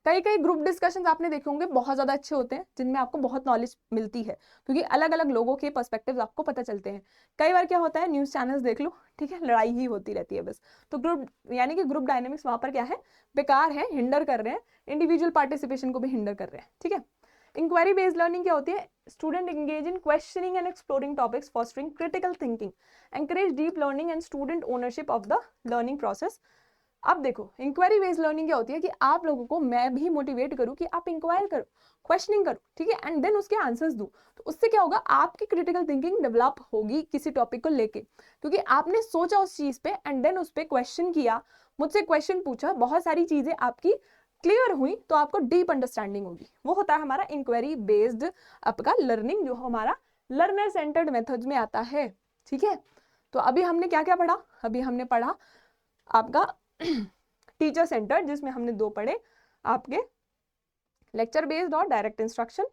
कई कई ग्रुप डिस्कशंस आपने देखे होंगे, बहुत ज्यादा अच्छे होते हैं, जिनमें आपको बहुत नॉलेज मिलती है, क्योंकि अलग अलग लोगों के पर्सपेक्टिव्स आपको पता चलते हैं। कई बार क्या होता है, न्यूज चैनल्स देख लो, ठीक है, लड़ाई ही होती रहती है बस। तो ग्रुप यानी कि ग्रुप डायनेमिक्स वहां पर क्या है, बेकार है, हिंडर कर रहे हैं, इंडिविजुअल पार्टिसिपेशन को भी हिंडर कर रहे हैं, ठीक है। इंक्वायरी बेस्ड लर्निंग क्या होती है, student engage in questioning and exploring topics, fostering critical thinking, encourage deep learning and student ownership of the learning process. अब देखो, इंक्वायरी बेस्ड लर्निंग क्या होती है कि आप लोगों को मैं भी मोटिवेट करूं कि आप इंक्वायर करो, क्वेश्चनिंग करो, ठीक है, एंड देन उसके आंसर्स दो। तो उससे क्या होगा, आपकी क्रिटिकल थिंकिंग डेवलप होगी किसी टॉपिक को लेके, क्योंकि आपने सोचा उस चीज पे एंड देन उस पर क्वेश्चन किया, मुझसे क्वेश्चन पूछा, बहुत सारी चीजें आपकी क्लियर हुई, तो आपको डीप अंडरस्टैंडिंग होगी। वो होता है हमारा इंक्वायरी बेस्ड आपका लर्निंग, जो हमारा लर्नर सेंटर्ड मेथड्स में आता है, ठीक है। तो अभी हमने क्या क्या पढ़ा, अभी हमने पढ़ा आपका टीचर सेंटर, जिसमें हमने 2 पढ़े, आपके लेक्चर बेस्ड और डायरेक्ट इंस्ट्रक्शन।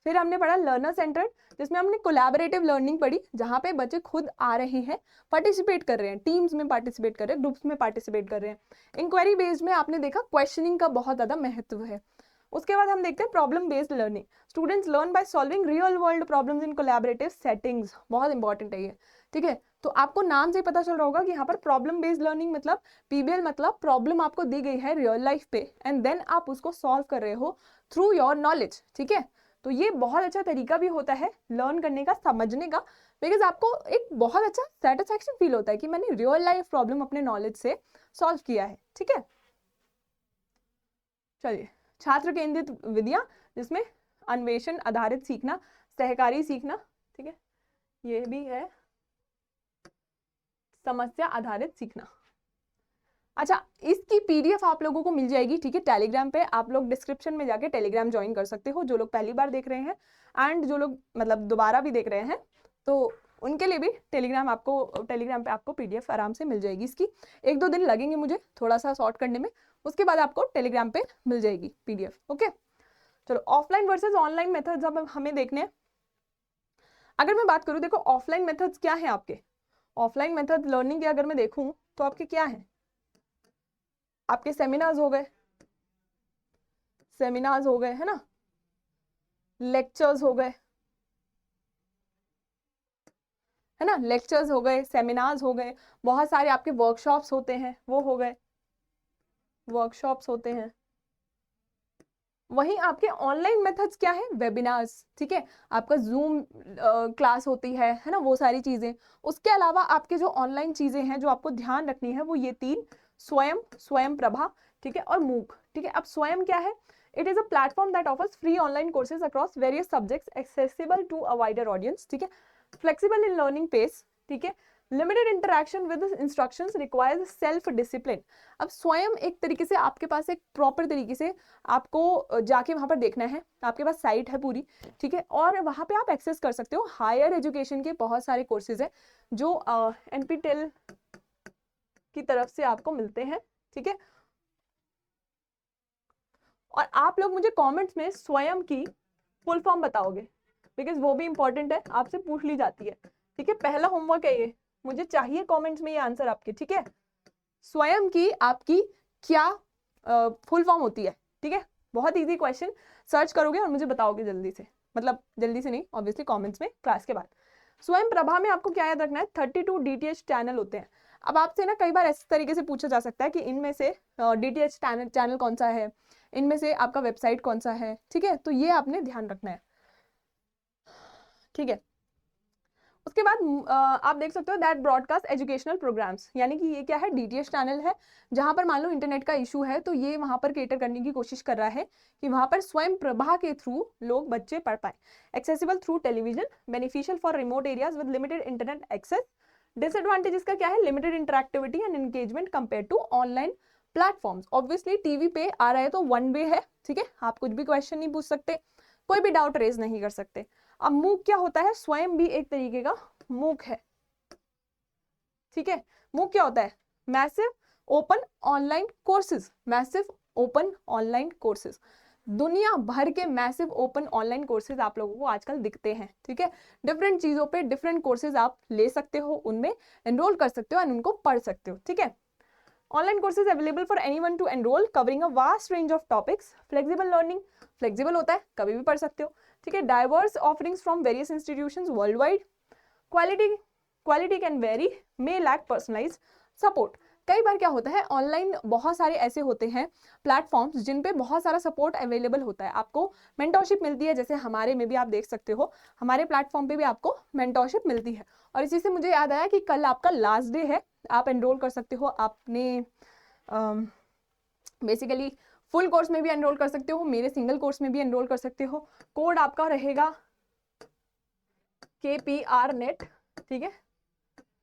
फिर हमने पढ़ा लर्नर सेंटर, जिसमें हमने कोलैबोरेटिव लर्निंग पढ़ी, जहां पे बच्चे खुद आ रहे हैं, पार्टिसिपेट कर रहे हैं, टीम्स में पार्टिसिपेट कर रहे हैं, ग्रुप्स में पार्टिसिपेट कर रहे हैं। इंक्वायरी बेस्ड में आपने देखा क्वेश्चनिंग का बहुत ज्यादा महत्व है। उसके बाद हम देखते हैं problem based learning, students learn by solving real world problems in collaborative settings, बहुत इंपॉर्टेंट है ये, ठीक है। तो आपको नाम से पता चल रहा होगा कि यहाँ पर प्रॉब्लम बेस्ड लर्निंग मतलब पीबीएल, मतलब प्रॉब्लम आपको दी गई है रियल लाइफ पे एंड देन आप उसको सॉल्व कर रहे हो थ्रू योर नॉलेज, ठीक है। तो ये बहुत अच्छा तरीका भी होता है लर्न करने का, समझने का, बिकॉज आपको एक बहुत अच्छा सेटिस्फैक्शन फील होता है कि मैंने रियल लाइफ प्रॉब्लम अपने नॉलेज से सॉल्व किया है, ठीक है। चलिए, छात्र केंद्रित विधियां, जिसमें अन्वेषण आधारित सीखना, सहकारी सीखना, ठीक है, ये भी है समस्या आधारित सीखना। अच्छा, इसकी पीडीएफ आप लोगों को मिल जाएगी, ठीक है, टेलीग्राम पे। आप लोग डिस्क्रिप्शन में जाके टेलीग्राम ज्वाइन कर सकते हो, जो लोग पहली बार देख रहे हैं एंड जो लोग मतलब दोबारा भी देख रहे हैं, तो उनके लिए भी टेलीग्राम पे आपको पीडीएफ आराम से मिल जाएगी। इसकी 1-2 दिन लगेंगे मुझे थोड़ा सा सॉर्ट करने में, उसके बाद आपको टेलीग्राम पे मिल जाएगी पीडीएफ। ओके, चलो ऑफलाइन वर्सेस ऑनलाइन मेथड्स अब हमें देखने हैं। अगर मैं बात करूं, देखो ऑफलाइन मेथड्स क्या है आपके, ऑफलाइन मेथड लर्निंग के अगर मैं देखूं तो आपके क्या है, आपके सेमिनार्स हो गए, है ना, लेक्चर्स हो गए, है ना, लेक्चर्स हो गए, सेमिनार्स हो गए, बहुत सारे आपके वर्कशॉप्स होते हैं, वो हो गए, वर्कशॉप्स होते हैं। वहीं आपके ऑनलाइन मेथड्स क्या है, वेबिनार्स, ठीक है, आपका जूम क्लास होती है ना, वो सारी चीजें। उसके अलावा आपके जो ऑनलाइन चीजें हैं जो आपको ध्यान रखनी है वो ये 3, स्वयं प्रभा, ठीक है, और मूक, ठीक है। अब स्वयं क्या है, it is a platform that offers free online courses across various subjects accessible to a wider audience, ठीक है, फ्लेक्सिबल इन लर्निंग पेस, ठीक है, limited interaction with instructions, requires self discipline. अब स्वयं एक तरीके से आपके पास एक प्रॉपर तरीके से आपको जाके वहां पर देखना है, आपके पास साइट है पूरी, ठीक है, और वहां पे आप एक्सेस कर सकते हो। हायर एजुकेशन के बहुत सारे कोर्सेज है जो एनपीटेल की तरफ से आपको मिलते हैं, ठीक है। और आप लोग मुझे कमेंट्स में स्वयं की फुल फॉर्म बताओगे, बिकॉज वो भी इंपॉर्टेंट है, आपसे पूछ ली जाती है, ठीक है। पहला होमवर्क है ये, मुझे चाहिए कमेंट्स में ये आंसर आपके, ठीक है। स्वयं की आपकी क्या फुल फॉर्म होती है, ठीक है। बहुत इजी क्वेश्चन, सर्च करोगे और मुझे बताओगे जल्दी से, मतलब जल्दी से नहीं, ऑब्वियसली कमेंट्स में क्लास के बाद। स्वयं प्रभा में आपको क्या याद रखना है, 32 डीटीएच चैनल होते हैं। अब आपसे ना कई बार इस तरीके से पूछा जा सकता है कि इनमें से डीटीएच चैनल कौन सा है, इनमें से आपका वेबसाइट कौन सा है, ठीक है, तो ये आपने ध्यान रखना है, ठीक है। उसके बाद आप देख सकते हो दैट ब्रॉडकास्ट एजुकेशनल प्रोग्राम्स, यानी कि ये क्या है, डीटीएच चैनल है, जहां पर मान लो इंटरनेट का इशू है तो ये वहां पर केटर करने की कोशिश कर रहा है कि वहां पर स्वयं प्रभा के थ्रू लोग बच्चे पढ़ पाए। Accessible through television, beneficial for remote areas with limited internet access. Disadvantage इसका क्या है, limited interactivity and engagement compare to online platforms. Obviously TV पे आ रहा है तो वन वे है, ठीक है, आप कुछ भी क्वेश्चन नहीं पूछ सकते, कोई भी डाउट रेज नहीं कर सकते। अब मूक क्या होता है, स्वयं भी एक तरीके का मूक है, ठीक है। मूक क्या होता है, massive open online courses, massive open online courses, दुनिया भर के मैसिव ओपन ऑनलाइन कोर्सेज आप लोगों को आजकल दिखते हैं, ठीक है। डिफरेंट चीजों पे डिफरेंट कोर्सेज आप ले सकते हो, उनमें एनरोल कर सकते हो एंड उनको पढ़ सकते हो, ठीक है। Online courses available for anyone to enrol, covering a vast range of topics. Flexible learning, flexible होता है, कभी भी पढ़ सकते हो, ठीक है। Diverse offerings from various institutions world wide. Quality can vary, may lack personalised support. कई बार क्या होता है, ऑनलाइन बहुत सारे ऐसे होते हैं प्लेटफॉर्म्स जिन पे बहुत सारा सपोर्ट अवेलेबल होता है, आपको मेंटोरशिप मिलती है, जैसे हमारे में भी आप देख सकते हो, हमारे प्लेटफॉर्म पे भी आपको मेंटोरशिप मिलती है। और इसी से मुझे याद आया कि कल आपका लास्ट डे है, आप एनरोल कर सकते हो, आपने बेसिकली फुल कोर्स में भी एनरोल कर सकते हो, मेरे सिंगल कोर्स में भी एनरोल कर सकते हो। कोड आपका रहेगा KPR नेट, ठीक है,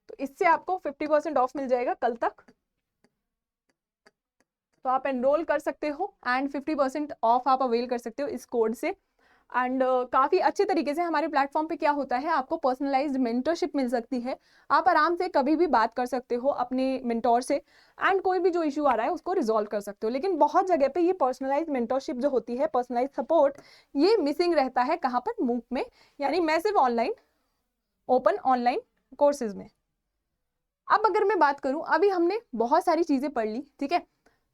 तो इससे आपको 50% ऑफ मिल जाएगा कल तक, तो आप एनरोल कर सकते हो एंड 50% ऑफ आप अवेल कर सकते हो इस कोड से। एंड काफ़ी अच्छे तरीके से हमारे प्लेटफॉर्म पे क्या होता है, आपको पर्सनलाइज्ड मेंटरशिप मिल सकती है, आप आराम से कभी भी बात कर सकते हो अपने मेंटोर से एंड कोई भी जो इशू आ रहा है उसको रिजॉल्व कर सकते हो। लेकिन बहुत जगह पे ये पर्सनलाइज्ड मेंटरशिप जो होती है, पर्सनलाइज्ड सपोर्ट, ये मिसिंग रहता है, कहाँ पर, मूक में, यानी massive online open online courses में। अब अगर मैं बात करूं, अभी हमने बहुत सारी चीजें पढ़ ली, ठीक है,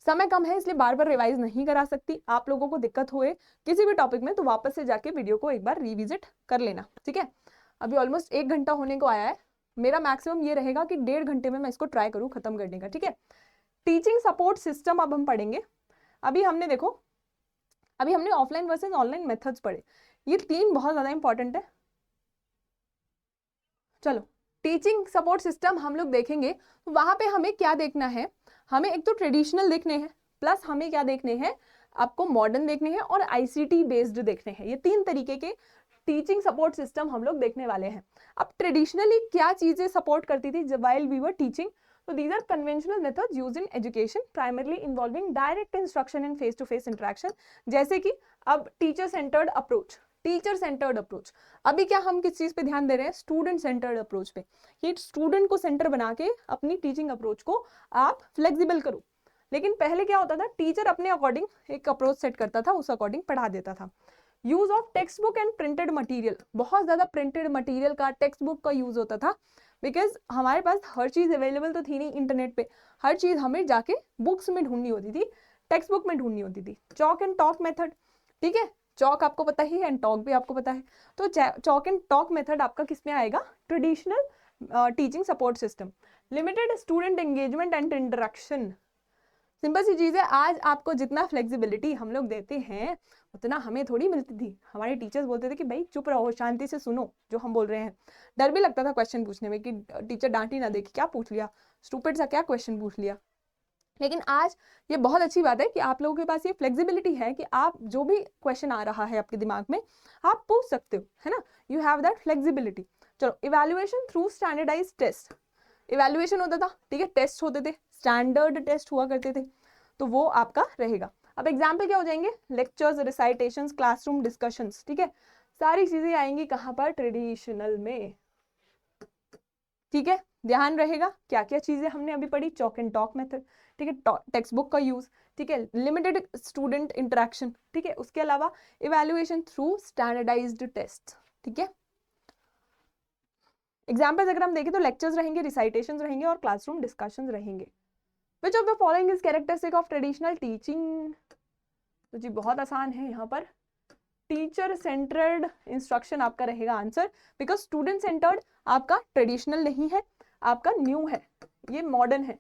समय कम है इसलिए बार बार रिवाइज नहीं करा सकती, आप लोगों को दिक्कत हुए किसी भी टॉपिक में तो वापस से जाके वीडियो को एक बार रिविजिट कर लेना, ठीक है। अभी ऑलमोस्ट 1 घंटा होने को आया है, मेरा मैक्सिमम ये रहेगा कि 1.5 घंटे में मैं इसको ट्राई करूं खत्म करने का, ठीक है। टीचिंग सपोर्ट सिस्टम अब हम पढ़ेंगे। अभी हमने देखो, अभी हमने ऑफलाइन वर्सेज ऑनलाइन मेथड्स पढ़े, ये 3 बहुत ज्यादा इंपॉर्टेंट है। चलो टीचिंग सपोर्ट सिस्टम हम लोग देखेंगे, तो वहां पे हमें क्या देखना है, हमें एक तो ट्रेडिशनल देखने हैं, प्लस हमें क्या देखने हैं, आपको मॉडर्न देखने हैं और आईसीटी बेस्ड देखने हैं। ये 3 तरीके के टीचिंग सपोर्ट सिस्टम हम लोग देखने वाले हैं। अब ट्रेडिशनली क्या चीजें सपोर्ट करती थी जब वाइल वी वर टीचिंग, तो these are conventional methods used in education primarily involving direct instruction and face to face interaction, जैसे कि अब teacher centred approach, teacher centred approach. अभी क्या हम किस चीज पे ध्यान दे रहे हैं, स्टूडेंट सेंटर्ड अप्रोच पे। ये स्टूडेंट को सेंटर बना के अपनी टीचिंग अप्रोच को आप फ्लेक्सिबल करो। लेकिन पहले क्या होता था, टीचर अपने अकॉर्डिंग एक अप्रोच सेट करता था, उस अकॉर्डिंग पढ़ा देता था। Use of text book and printed material, बहुत ज्यादा प्रिंटेड मटीरियल का, टेक्स्ट बुक का यूज होता था, बिकॉज हमारे पास हर चीज अवेलेबल तो थी नहीं इंटरनेट पे, हर चीज हमें जाके बुक्स में ढूंढनी होती थी, टेक्स्ट बुक में ढूंढनी होती थी। चॉक एंड टॉक मेथड, ठीक है, चॉक आपको पता ही है एंड टॉक भी आपको पता है, तो चॉक एंड टॉक मेथड आपका किस में आएगा, traditional teaching support system. Limited student engagement and interaction, simple सी चीज है, आज आपको जितना फ्लेक्सिबिलिटी हम लोग देते हैं उतना हमें थोड़ी मिलती थी। हमारे टीचर्स बोलते थे कि भाई चुप रहो, शांति से सुनो जो हम बोल रहे हैं। डर भी लगता था क्वेश्चन पूछने में कि टीचर डांट ही ना दे कि क्या पूछ लिया, स्टूपिड सा क्या क्वेश्चन पूछ लिया। लेकिन आज ये बहुत अच्छी बात है कि आप लोगों के पास ये फ्लेक्सिबिलिटी है कि आप जो भी क्वेश्चन आ रहा है आपके दिमाग में आप पूछ सकते हो, है ना, यू हैव दैट फ्लेक्सिबिलिटी। चलो, evaluation through standardised test, evaluation होता था, ठीक है, टेस्ट होते थे, स्टैंडर्ड टेस्ट हुआ करते थे, तो वो आपका रहेगा। अब एग्जाम्पल क्या हो जाएंगे, लेक्चर्स, रिसाइटेशंस, क्लासरूम डिस्कशंस, ठीक है, सारी चीजें आएंगी कहाँ पर, ट्रेडिशनल में, ठीक है। ध्यान रहेगा क्या क्या चीजें हमने अभी पढ़ी, चॉक एंड टॉक मेथड, ठीक है, टेक्स्ट बुक का यूज, ठीक है, लिमिटेड स्टूडेंट इंटरेक्शन, ठीक है, उसके अलावा इवैल्यूएशन थ्रू स्टैंडर्डाइज्ड टेस्ट, ठीक है। एग्जाम्पल्स अगर हम देखें तो लेक्चर्स रहेंगे, रिसाइटेशंस रहेंगे और क्लासरूम डिस्कशंस रहेंगे। Which of the following is characteristic of traditional teaching? तो जी बहुत आसान है, यहाँ पर टीचर सेंटर्ड इंस्ट्रक्शन आपका रहेगा आंसर, बिकॉज स्टूडेंट सेंटर्ड आपका ट्रेडिशनल नहीं है, आपका न्यू है, ये मॉडर्न है।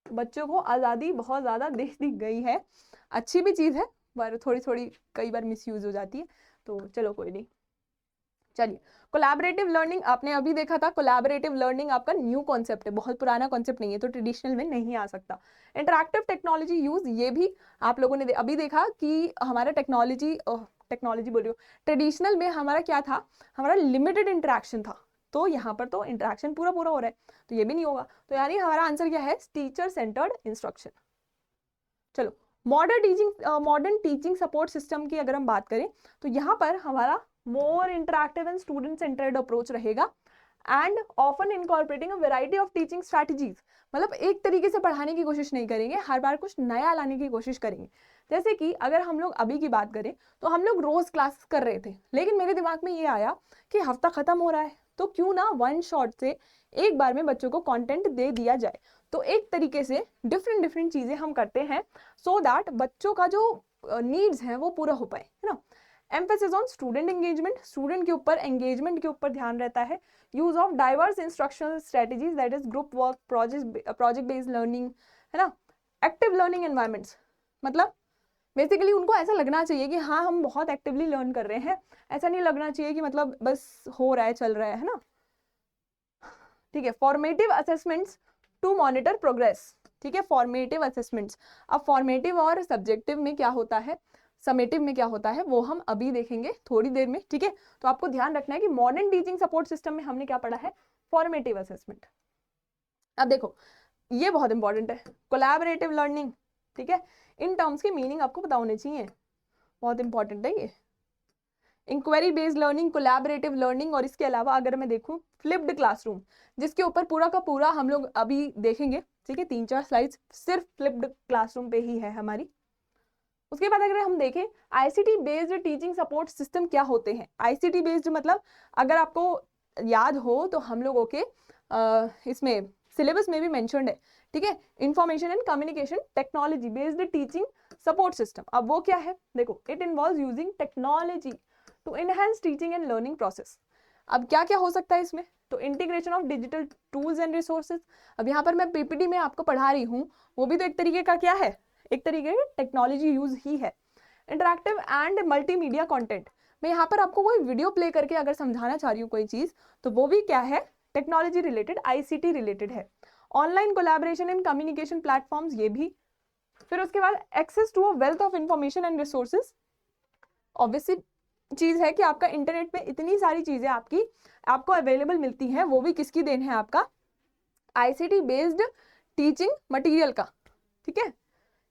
बच्चों को आज़ादी बहुत ज़्यादा दे दी गई है, अच्छी भी चीज़ है पर थोड़ी थोड़ी कई बार मिसयूज हो जाती है, तो चलो कोई नहीं। चलिए, कोलैबोरेटिव लर्निंग आपने अभी देखा था, कोलैबोरेटिव लर्निंग आपका न्यू कॉन्सेप्ट है, बहुत पुराना कॉन्सेप्ट नहीं है, तो ट्रेडिशनल में नहीं आ सकता। इंटरैक्टिव टेक्नोलॉजी यूज, ये भी आप लोगों ने अभी देखा कि हमारा टेक्नोलॉजी बोल रही हूँ, ट्रेडिशनल में हमारा क्या था, हमारा लिमिटेड इंटरेक्शन था, तो यहाँ पर तो इंटरेक्शन पूरा पूरा हो रहा है, तो ये भी नहीं होगा, तो यानी हमारा आंसर क्या है, टीचर सेंटर्ड इंस्ट्रक्शन। चलो, मॉडर्न टीचिंग सपोर्ट सिस्टम की अगर हम बात करें तो यहाँ पर हमारा more interactive and student centred approach रहेगा and often incorporating a variety of teaching strategies, मतलब एक तरीके से पढ़ाने की कोशिश नहीं करेंगे, हर बार कुछ नया लाने की कोशिश करेंगे। जैसे कि अगर हम लोग अभी की बात करें तो हम लोग रोज क्लास कर रहे थे, लेकिन मेरे दिमाग में ये आया कि हफ्ता खत्म हो रहा है, तो क्यों ना वन शॉट से एक बार में बच्चों को कंटेंट दे दिया जाए। तो एक तरीके से डिफरेंट डिफरेंट चीजें हम करते हैं सो दैट बच्चों का जो नीड्स हैं वो पूरा हो पाए, है ना। Emphasis on student engagement, student के ऊपर, एंगेजमेंट के ऊपर ध्यान रहता है। Use of diverse instructional strategies, that is group work, project based learning, है ना। एक्टिव लर्निंग एनवायरमेंट्स, मतलब बेसिकली उनको ऐसा लगना चाहिए कि हाँ हम बहुत एक्टिवली लर्न कर रहे हैं, ऐसा नहीं लगना चाहिए कि मतलब बस हो रहा है, चल रहा है ना, ठीक है। Formative assessments to monitor progress, ठीक है, फॉर्मेटिव असेसमेंट्स। अब फॉर्मेटिव और सब्जेक्टिव में क्या होता है, समेटिव में क्या होता है, वो हम अभी देखेंगे थोड़ी देर में, ठीक है। तो आपको ध्यान रखना है कि मॉडर्न टीचिंग सपोर्ट सिस्टम में हमने क्या पढ़ा है, फॉर्मेटिव असेसमेंट। अब देखो ये बहुत इंपॉर्टेंट है, कोलैबोरेटिव लर्निंग, ठीक है, इन टर्म्स की मीनिंग आपको पता होने चाहिए, बहुत इंपॉर्टेंट है ये। Inquiry based learning, collaborative learning, और इसके अलावा अगर मैं देखूं फ्लिप्ड क्लासरूम, जिसके ऊपर पूरा का पूरा हम लोग अभी देखेंगे, ठीक है, 3-4 स्लाइड्स सिर्फ फ्लिप्ड क्लासरूम पे ही है हमारी। उसके बाद अगर हम देखें ICT based teaching support system क्या होते हैं, आईसीटी बेस्ड मतलब अगर आपको याद हो तो हम लोगों के इसमें सिलेबस में भी मेंशन्ड है, ठीक है, information and communication technology based teaching support system. अब वो क्या है, देखो, it involves using technology to enhance teaching and learning process. अब क्या क्या हो सकता है इसमें, तो integration of digital tools and resources. अब यहाँ पर मैं पीपीटी में आपको पढ़ा रही हूँ, वो भी तो एक तरीके का क्या है, एक तरीके की टेक्नोलॉजी यूज ही है। इंटरैक्टिव एंड मल्टीमीडिया कंटेंट, मैं यहाँ पर आपको कोई वीडियो प्ले करके अगर समझाना चाह रही हूँ कोई चीज, तो वो भी क्या है, टेक्नोलॉजी रिलेटेड, आईसीटी रिलेटेड है। Online collaboration in communication platforms, ये भी। फिर उसके बाद access to a wealth of information and resources, obviously चीज है कि आपका इंटरनेट पे इतनी सारी चीजें आपको अवेलेबल मिलती हैं, वो भी किसकी देन है, आपका ICT बेस्ड टीचिंग मटेरियल का, ठीक है।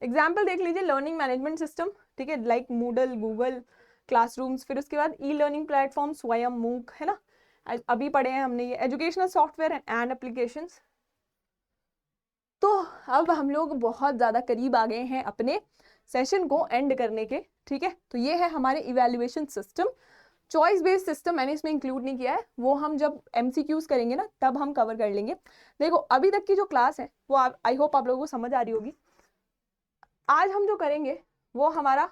एग्जाम्पल देख लीजिए, लर्निंग मैनेजमेंट सिस्टम, ठीक है, लाइक मूडल, गूगल क्लासरूम्स, फिर उसके बाद ई लर्निंग प्लेटफॉर्म स्वयं, मूक, है ना, अभी पढ़े हैं हमने ये, एजुकेशनल सॉफ्टवेयर एंड एप्लीकेशंस। तो अब हम लोग बहुत ज़्यादा करीब आ गए हैं अपने सेशन को एंड करने के, ठीक है। तो ये है हमारे evaluation system. Choice based system मैंने इसमें इंक्लूड नहीं किया है, वो हम जब MCQs करेंगे ना तब हम कवर कर लेंगे। देखो अभी तक की जो क्लास है वो आई होप आप लोगों को समझ आ रही होगी। आज हम जो करेंगे वो हमारा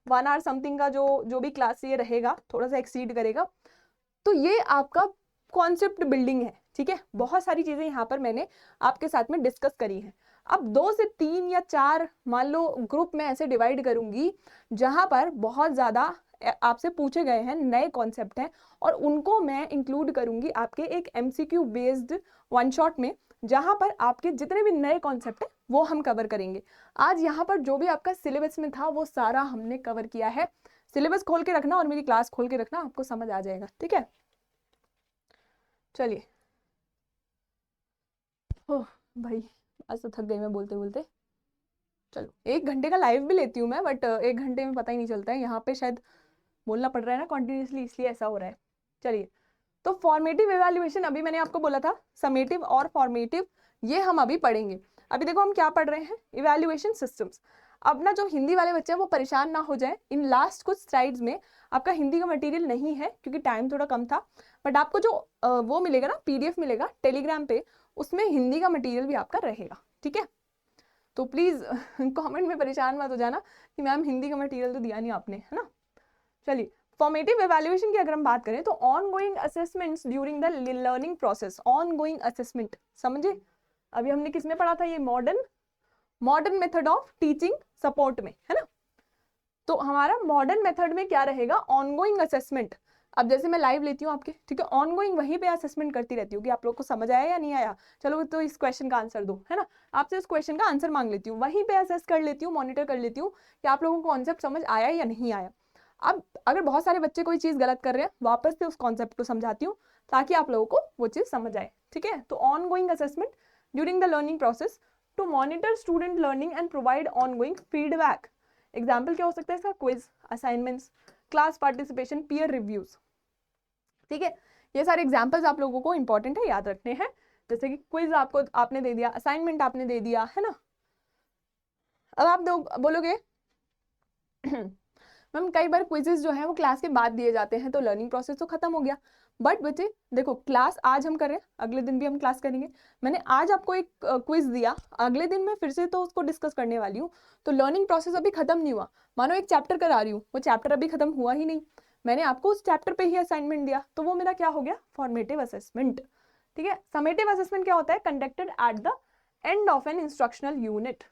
1 आवर समथिंग का जो भी क्लास ये रहेगा, थोड़ा सा एक्सीड करेगा। तो ये आपका कॉन्सेप्ट बिल्डिंग है, ठीक है। बहुत सारी चीजें यहाँ पर मैंने आपके साथ में डिस्कस करी हैं। अब 2 से 3 या 4 मान लो ग्रुप में ऐसे डिवाइड करूंगी जहां पर बहुत ज्यादा आपसे पूछे गए हैं, नए कॉन्सेप्ट हैं, और उनको मैं इंक्लूड करूंगी आपके एक MCQ बेस्ड 1 शॉट में, जहां पर आपके जितने भी नए कॉन्सेप्ट है वो हम कवर करेंगे। आज यहाँ पर जो भी आपका सिलेबस में था वो सारा हमने कवर किया है। सिलेबस खोल के रखना और मेरी क्लास खोल के रखना, आपको समझ आ जाएगा, ठीक है। चलिए, ओह भाई आज तो थक गई मैं बोलते बोलते। चलो 1 घंटे का लाइव भी लेती हूँ मैं, बट 1 घंटे में पता ही नहीं चलता है, यहाँ पे शायद बोलना पड़ रहा है ना कॉन्टिन्यूसली, इसलिए ऐसा हो रहा है। चलिए, तो फॉर्मेटिव इवैल्यूएशन अभी मैंने आपको बोला था, समेटिव और फॉर्मेटिव ये हम अभी पढ़ेंगे। अभी देखो हम क्या पढ़ रहे हैं, इवैल्यूएशन सिस्टम्स। अब ना जो हिंदी वाले बच्चे हैं वो परेशान ना हो जाए, इन लास्ट कुछ स्लाइड्स में आपका हिंदी का मटेरियल नहीं है क्योंकि टाइम थोड़ा कम था, बट आपको जो वो मिलेगा ना PDF मिलेगा टेलीग्राम पे, उसमें हिंदी का मटेरियल भी आपका रहेगा, ठीक है। तो प्लीज कमेंट में परेशान मत हो जाना कि मैम हिंदी का मटेरियल तो दिया नहीं आपने, है ना। चलिए, फॉर्मेटिव एवेल्युएशन की अगर हम बात करें तो on going assessments during the learning process, on going assessment समझे। अभी हमने किसमें पढ़ा था, ये modern method of teaching support में, है ना। तो हमारा मॉडर्न मेथड में क्या रहेगा, ऑनगोइंग असेसमेंट। अब जैसे मैं लाइव लेती हूँ आपके, ठीक है, ऑनगोइंग वहीं पे असेसमेंट करती रहती हूँ कि आप लोग को समझ आया या नहीं आया, चलो तो इस क्वेश्चन का आंसर दो, है ना। आपसे इस क्वेश्चन का आंसर मांग लेती हूँ, वहीं पे असेस कर लेती हूँ, मॉनिटर कर लेती हूँ कि आप लोगों को कॉन्सेप्ट समझ आया या नहीं आया। अब अगर बहुत सारे बच्चे कोई चीज गलत कर रहे हैं, वापस से उस कॉन्सेप्ट को समझाती हूँ ताकि आप लोगों को वो चीज समझ आए, ठीक है। तो ongoing assessment during the learning process to monitor student learning and provide ongoing feedback. Example क्या हो सकता है इसका, quiz, assignments, class participation, peer reviews, ठीक है। ये सारे एग्जाम्पल्स आप लोगों को इंपॉर्टेंट है, याद रखने हैं। जैसे कि क्विज आपने दे दिया, असाइनमेंट आपने दे दिया, है ना। अब आप बोलोगे मैम कई बार क्विजेस जो है वो क्लास के बाद दिए जाते हैं तो लर्निंग प्रोसेस तो खत्म हो गया। बट बच्चे देखो, क्लास आज हम कर रहे हैं, अगले दिन भी हम क्लास करेंगे। मैंने आज आपको एक क्विज दिया, अगले दिन मैं फिर से तो उसको डिस्कस करने वाली हूँ, तो लर्निंग प्रोसेस अभी खत्म नहीं हुआ। मानो एक चैप्टर करा रही हूँ, वो चैप्टर अभी खत्म हुआ ही नहीं, मैंने आपको उस चैप्टर पे ही असाइनमेंट दिया, तो वो मेरा क्या हो गया, फॉर्मेटिव असेसमेंट, ठीक है। समेटिव असेसमेंट क्या होता है, conducted at the end of an instructional unit.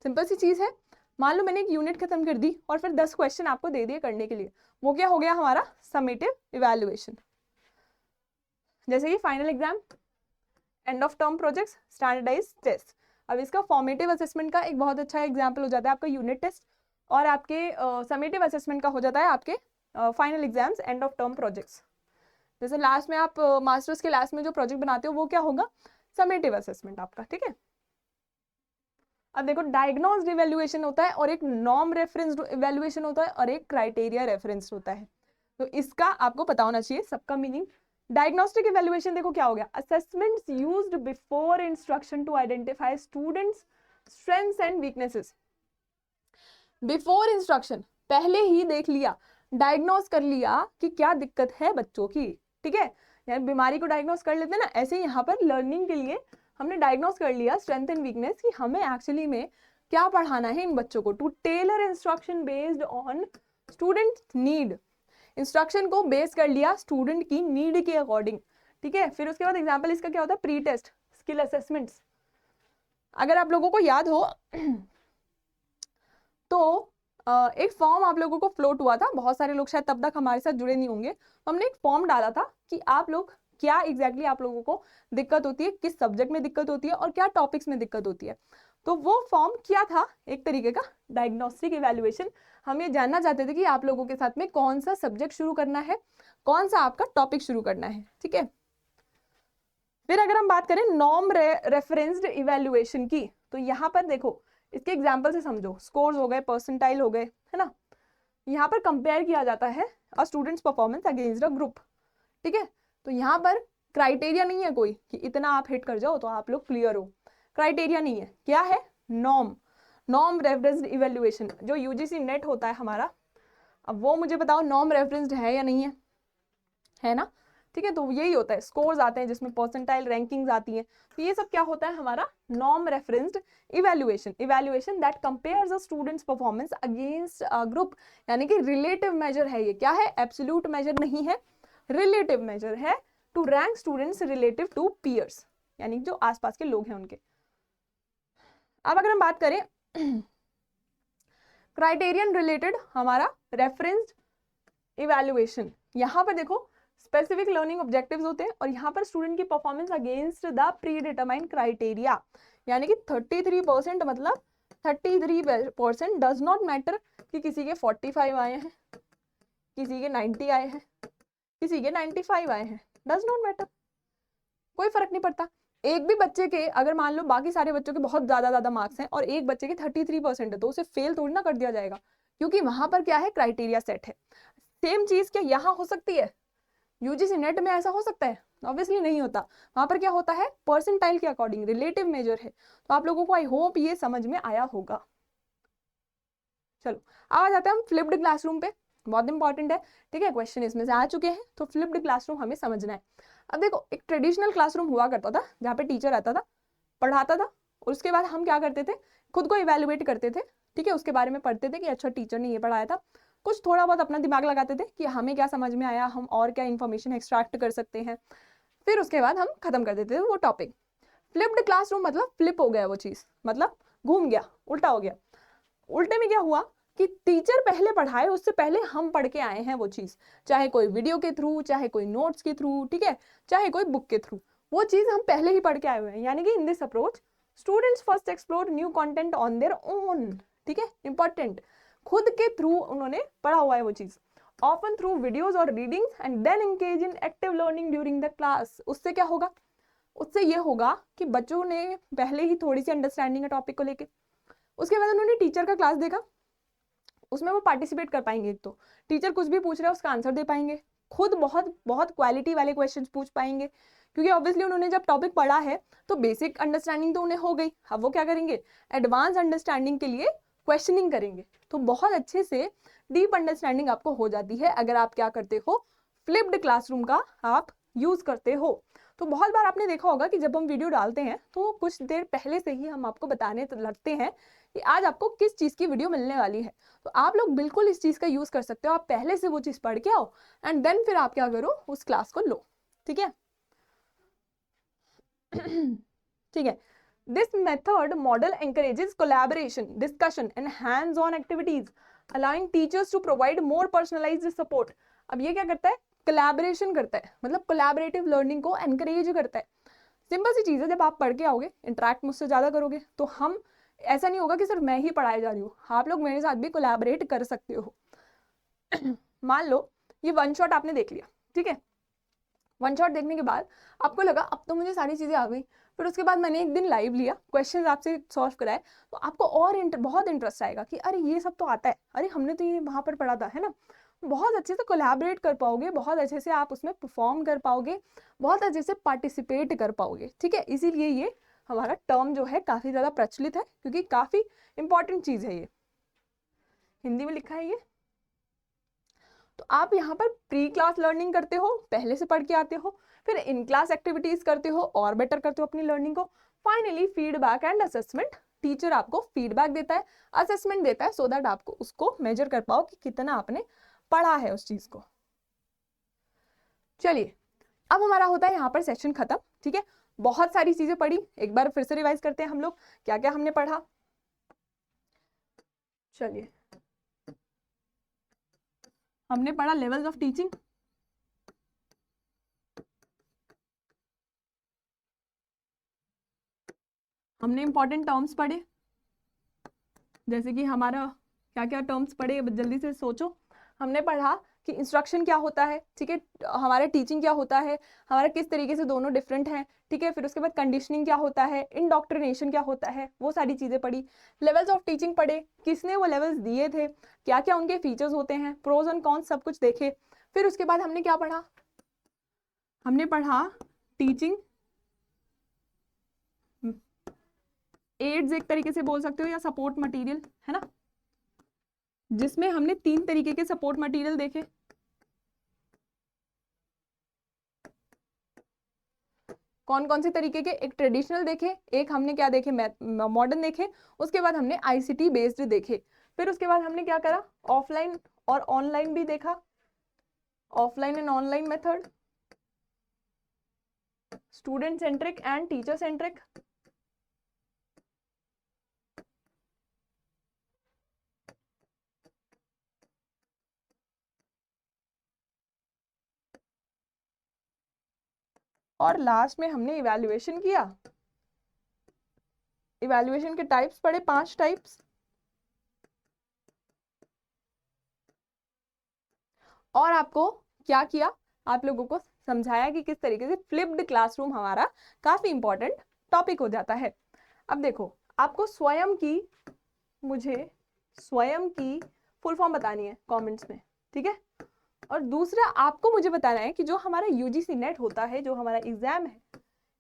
Simple सी चीज है, मान लो मैंने एक यूनिट खत्म कर दी और फिर 10 क्वेश्चन आपको दे दिए करने के लिए, वो क्या हो गया हमारा समेटिव इवैल्यूएशन। जैसे कि final exam, end of term projects, standardise test. अब इसका फॉर्मेटिव असेसमेंट का एक बहुत अच्छा एग्जाम्पल हो जाता है आपका यूनिट टेस्ट, और आपके समेटिव असेसमेंट का हो जाता है आपके final exams, and of term projects. जैसे लास्ट में आप मास्टर्स के लास्ट में जो प्रोजेक्ट बनाते हो वो क्या होगा, समेटिव असेसमेंट आपका, ठीक है। अब देखो, डायग्नोस्ड इवैल्यूएशन होता है और एक नॉर्म रेफरेंस इवैल्यूएशन होता है और एक क्राइटेरिया रेफरेंस होता है, तो इसका आपको पता होना चाहिए सबका मीनिंग। डायग्नोस्टिक इवैल्यूएशन देखो क्या हो गया, assessments used before instruction to identify students strengths and weaknesses. Before instruction, पहले ही देख लिया, डायग्नोस कर लिया कि क्या दिक्कत है बच्चों की, ठीक है। यानी बीमारी को डायग्नोस कर लेते हैं ना, ऐसे ही यहाँ पर लर्निंग के लिए हमने डायग्नोस कर लिया स्ट्रेंथ एंड वीकनेस कि हमें एक्चुअली में क्या पढ़ाना है इन बच्चों को, to tailor instruction based on student need. Instruction को बेस कर लिया स्टूडेंट की नीड के अकॉर्डिंग, ठीक है। फिर उसके बाद एग्जाम्पल इसका क्या होता है, प्री टेस्ट स्किल असेसमेंट्स। अगर आप लोगों को याद हो तो एक फॉर्म आप लोगों को फ्लोट हुआ था, बहुत सारे लोग शायद तब तक हमारे साथ जुड़े नहीं होंगे, तो हमने एक फॉर्म डाला था कि आप लोग क्या एग्जैक्टली आप लोगों को दिक्कत होती है, किस सब्जेक्ट में दिक्कत होती है और क्या टॉपिक्स में दिक्कत होती है। तो वो फॉर्म क्या था, एक तरीके का डायग्नोस्टिक इवैल्यूएशन। हम ये जानना चाहते थे कि आप लोगों के साथ में कौन सा सब्जेक्ट शुरू करना है, कौन सा आपका टॉपिक शुरू करना है, ठीक है। फिर अगर हम बात करें नॉर्म रेफरेंस्ड इवेल्युएशन की, तो यहाँ पर देखो इसके एग्जाम्पल से समझो, स्कोर्स हो गए, परसेंटाइल हो गए, है ना। यहाँ पर कंपेयर किया जाता है a students performance against a group, ठीक है। तो यहाँ पर क्राइटेरिया नहीं है कोई कि इतना आप हिट कर जाओ तो आप लोग क्लियर हो, क्राइटेरिया नहीं है। क्या है? नॉर्म रेफरेंस्ड इवेल्युएशन, जो यूजीसी नेट होता है हमारा। अब वो मुझे बताओ नॉर्म रेफरेंस्ड है या नहीं है ना, ठीक है। तो यही होता है, स्कोर्स आते हैं जिसमें परसेंटाइल रैंकिंग्स आती हैं। तो ये सब क्या होता है हमारा norm referenced evaluation that compares a students performance against a group, यानी कि रिलेटिव मेजर है ये। क्या है? एब्सोल्यूट मेजर नहीं है, रिलेटिव मेजर है, to rank students relative to peers, यानी जो आसपास के लोग हैं उनके। अब अगर हम बात करें क्राइटेरियन रिलेटेड हमारा रेफरेंस्ड इवेल्युएशन, यहाँ पर देखो स्पेसिफिक लर्निंग ऑब्जेक्टिव्स होते हैं और यहाँ पर स्टूडेंट की performance against the pre determined criteria, यानी कि 33% मतलब 33% डज नॉट मैटर कि किसी के 45 आए हैं, किसी के 90 आए हैं, किसी के 95 आए हैं, डज नॉट मैटर, कोई फर्क नहीं पड़ता। एक भी बच्चे के अगर मान लो बाकी सारे बच्चों के बहुत ज्यादा मार्क्स हैं और एक बच्चे के 33% है, तो उसे फेल थोड़ी ना कर दिया जाएगा, क्योंकि वहां पर क्या है, क्राइटेरिया सेट है। सेम चीज क्या यहाँ हो सकती है? यूजीसी नेट में ऐसा हो सकता है? ऑब्वियसली नहीं होता। वहां पर क्या होता है, परसेंटाइल के अकॉर्डिंग रिलेटिव मेजर है। तो आप लोगों को आई होप ये समझ में आया होगा। चलो आ जाते हैं हम फ्लिप्ड क्लासरूम पे, बहुत इंपॉर्टेंट है, ठीक है। क्वेश्चन इसमें से आ चुके हैं, तो फ्लिप्ड क्लासरूम हमें समझना है। अब देखो एक ट्रेडिशनल क्लासरूम हुआ करता था जहाँ पे टीचर आता था, पढ़ाता था, और उसके बाद हम क्या करते थे, खुद को इवेलुएट करते थे, ठीक है। उसके बारे में पढ़ते थे कि अच्छा टीचर ने ये पढ़ाया था, कुछ थोड़ा बहुत अपना दिमाग लगाते थे कि हमें क्या समझ में आया, हम और क्या इन्फॉर्मेशन एक्सट्रैक्ट कर सकते हैं, फिर उसके बाद हम खत्म कर देते थे वो टॉपिक। फ्लिप्ड क्लासरूम मतलब फ्लिप हो गया वो चीज, मतलब घूम गया, उल्टा हो गया। उल्टे में क्या हुआ कि टीचर पहले पढ़ाए, उससे पहले हम पढ़ के आए हैं वो चीज, चाहे कोई वीडियो के थ्रू, चाहे कोई नोट्स के थ्रू, ठीक है, चाहे कोई बुक के थ्रू, वो चीज हम पहले ही पढ़ के आए हुए हैं। यानी कि in this approach students first explore new content on their own, ठीक है, इंपॉर्टेंट, खुद के थ्रू उन्होंने पढ़ा हुआ है वो चीज, ऑफन थ्रू वीडियोस और readings, and then engage in active learning during the class. उससे क्या होगा? उससे ये होगा कि बच्चों ने पहले ही थोड़ी सी अंडरस्टैंडिंग है टॉपिक को लेके, उसके बाद उन्होंने टीचर का क्लास देखा, उसमें वो पार्टिसिपेट कर पाएंगे। एक तो टीचर कुछ भी पूछ रहा है उसका आंसर दे पाएंगे, खुद बहुत बहुत क्वालिटी वाले क्वेश्चंस पूछ पाएंगे, क्योंकि ऑब्वियसली उन्होंने जब टॉपिक पढ़ा है तो बेसिक अंडरस्टैंडिंग तो उन्हें हो गई। अब वो क्या करेंगे, एडवांस अंडरस्टैंडिंग के लिए क्वेश्चनिंग करेंगे, तो बहुत अच्छे से डीप अंडरस्टैंडिंग आपको हो जाती है अगर आप क्या करते हो, फ्लिप्ड क्लासरूम का आप यूज करते हो। तो बहुत बार आपने देखा होगा कि जब हम वीडियो डालते हैं तो कुछ देर पहले से ही हम आपको बताने लगते हैं कि आज आपको किस चीज की वीडियो मिलने वाली है। तो आप लोग बिल्कुल इस चीज का यूज कर सकते हो, आप पहले से वो चीज पढ़ के आओ एंड देन फिर आप क्या करो, उस क्लास को लो, ठीक है। ठीक है, this method model encourages collaboration, discussion and hands on activities, allowing teachers to provide more personalized support। अब ये क्या करता है, कोलैबोरेशन करता है, मतलब कोलैबोरेटिव लर्निंग को एनकरेज करता है। सिंपल सी चीज है, जब आप पढ़ के आओगे, इंटरेक्ट मुझसे ज्यादा करोगे, तो हम ऐसा नहीं होगा कि सिर्फ मैं ही पढ़ाई जा रही हूँ, आप लोग मेरे साथ भी कोलैबोरेट कर सकते हो। मान लो ये वन शॉट आपने देख लिया, ठीक है, वन शॉट देखने के बाद आपको लगा अब तो मुझे सारी चीजें आ गई, फिर उसके बाद मैंने एक दिन लाइव लिया, क्वेश्चंस आपसे सॉल्व कराए, तो आपको और बहुत इंटरेस्ट आएगा कि अरे ये सब तो आता है, अरे हमने तो ये वहां पर पढ़ा था, है ना। बहुत अच्छे से कोलैबोरेट कर पाओगे, बहुत अच्छे से आप उसमें परफॉर्म कर पाओगे, बहुत अच्छे से पार्टिसिपेट कर पाओगे, ठीक है। इसीलिए ये हमारा टर्म जो है काफी ज्यादा प्रचलित है, क्योंकि काफी इंपॉर्टेंट चीज है ये, हिंदी में लिखा है ये। तो आप यहाँ पर प्री क्लास लर्निंग करते हो, पहले से पढ़ के आते हो, फिर इन क्लास एक्टिविटीज करते हो और बेटर करते हो अपनी लर्निंग को, finally feedback and assessment, teacher आपको फीडबैक देता है, असेसमेंट देता है, सो दैट आपको उसको मेजर कर पाओ कि कितना आपने पढ़ा है उस चीज को। चलिए अब हमारा होता है यहाँ पर सेशन खत्म, ठीक है। बहुत सारी चीजें पढ़ी, एक बार फिर से रिवाइज करते हैं हम लोग क्या क्या हमने पढ़ा। चलिए हमने पढ़ा लेवल्स ऑफ टीचिंग, हमने इंपॉर्टेंट टर्म्स पढ़े, जैसे कि हमारा क्या क्या टर्म्स पढ़े, जल्दी से सोचो। हमने पढ़ा कि इंस्ट्रक्शन क्या होता है, ठीक है, हमारा टीचिंग क्या होता है, हमारा किस तरीके से दोनों डिफरेंट हैं, ठीक है। फिर उसके बाद कंडीशनिंग क्या होता है, इंडोक्ट्रिनेशन क्या होता है, वो सारी चीज़ें पढ़ी। लेवल्स ऑफ टीचिंग पढ़े, किसने वो लेवल्स दिए थे, क्या क्या उनके फीचर्स होते हैं, प्रोज एंड कॉन्स, सब कुछ देखे। फिर उसके बाद हमने क्या पढ़ा, हमने पढ़ा टीचिंग एड्स, एक तरीके से बोल सकते हो, या सपोर्ट मटेरियल, है ना, जिसमें हमने 3 तरीके के सपोर्ट मटेरियल देखे। कौन कौन से तरीके के, एक ट्रेडिशनल देखे, एक हमने क्या देखे, मॉडर्न देखे, उसके बाद हमने आईसीटी बेस्ड देखे। फिर उसके बाद हमने क्या करा, ऑफलाइन और ऑनलाइन भी देखा, offline and online method, student centric and teacher centric. और लास्ट में हमने इवैल्यूएशन किया। इवैल्यूएशन के टाइप्स पढ़े, 5 टाइप्स। और आपको क्या किया, आप लोगों को समझाया कि किस तरीके से फ्लिप्ड क्लासरूम हमारा काफी इंपॉर्टेंट टॉपिक हो जाता है। अब देखो, आपको मुझे स्वयं की फुल फॉर्म बतानी है कमेंट्स में, ठीक है। और दूसरा आपको मुझे बताना है कि जो हमारा यूजीसी नेट होता है, जो हमारा एग्जाम है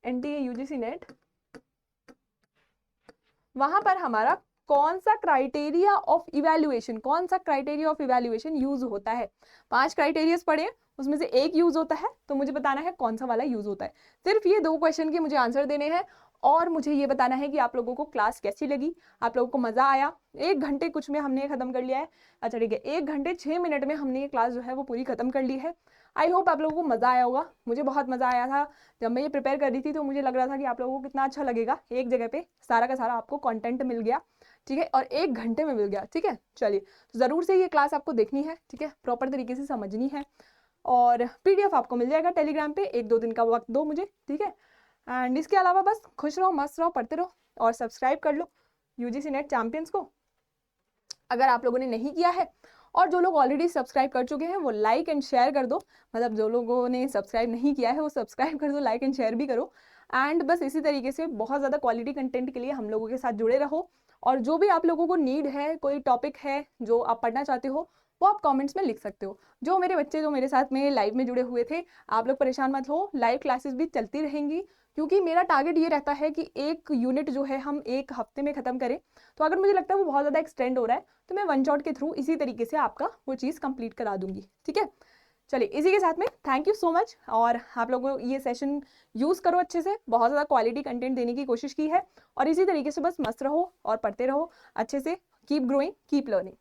एनटीए यूजीसी नेट, वहां पर हमारा कौन सा क्राइटेरिया ऑफ इवैल्यूएशन यूज होता है। 5 क्राइटेरियाज पढ़े, उसमें से एक यूज होता है, तो मुझे बताना है कौन सा वाला यूज होता है। सिर्फ ये 2 क्वेश्चन के मुझे आंसर देने हैं, और मुझे ये बताना है कि आप लोगों को क्लास कैसी लगी, आप लोगों को मजा आया। 1 घंटे कुछ में हमने खत्म कर लिया है, अच्छा ठीक है, 1 घंटे 6 मिनट में हमने ये क्लास जो है वो पूरी खत्म कर ली है। आई होप आप लोगों को मजा आया होगा, मुझे बहुत मजा आया था। जब मैं ये प्रिपेयर कर रही थी तो मुझे लग रहा था कि आप लोगों को कितना अच्छा लगेगा, एक जगह पे सारा का सारा आपको कंटेंट मिल गया, ठीक है, और 1 घंटे में मिल गया, ठीक है। चलिए, तो जरूर से ये क्लास आपको देखनी है, ठीक है, प्रॉपर तरीके से समझनी है, और पीडीएफ आपको मिल जाएगा टेलीग्राम पे। 1-2 दिन का वक्त दो मुझे, ठीक है। एंड इसके अलावा बस खुश रहो, मस्त रहो, पढ़ते रहो, और सब्सक्राइब कर लो यूजीसी नेट चैंपियंस को अगर आप लोगों ने नहीं किया है। और जो लोग ऑलरेडी सब्सक्राइब कर चुके हैं वो लाइक एंड शेयर कर दो, मतलब जो लोगों ने सब्सक्राइब नहीं किया है वो सब्सक्राइब कर दो, लाइक एंड शेयर भी करो। एंड बस इसी तरीके से बहुत ज़्यादा क्वालिटी कंटेंट के लिए हम लोगों के साथ जुड़े रहो। और जो भी आप लोगों को नीड है, कोई टॉपिक है जो आप पढ़ना चाहते हो, वो आप कमेंट्स में लिख सकते हो। जो मेरे बच्चे जो मेरे साथ में लाइव में जुड़े हुए थे, आप लोग परेशान मत हो, लाइव क्लासेस भी चलती रहेंगी, क्योंकि मेरा टारगेट ये रहता है कि एक यूनिट जो है हम 1 हफ्ते में खत्म करें। तो अगर मुझे लगता है वो बहुत ज़्यादा एक्सटेंड हो रहा है, तो मैं वन शॉट के थ्रू इसी तरीके से आपका वो चीज़ कंप्लीट करा दूंगी, ठीक है। चलिए, इसी के साथ में थैंक यू सो मच, और आप लोगों ये सेशन यूज़ करो अच्छे से, बहुत ज़्यादा क्वालिटी कंटेंट देने की कोशिश की है, और इसी तरीके से बस मस्त रहो और पढ़ते रहो अच्छे से। Keep growing, keep learning.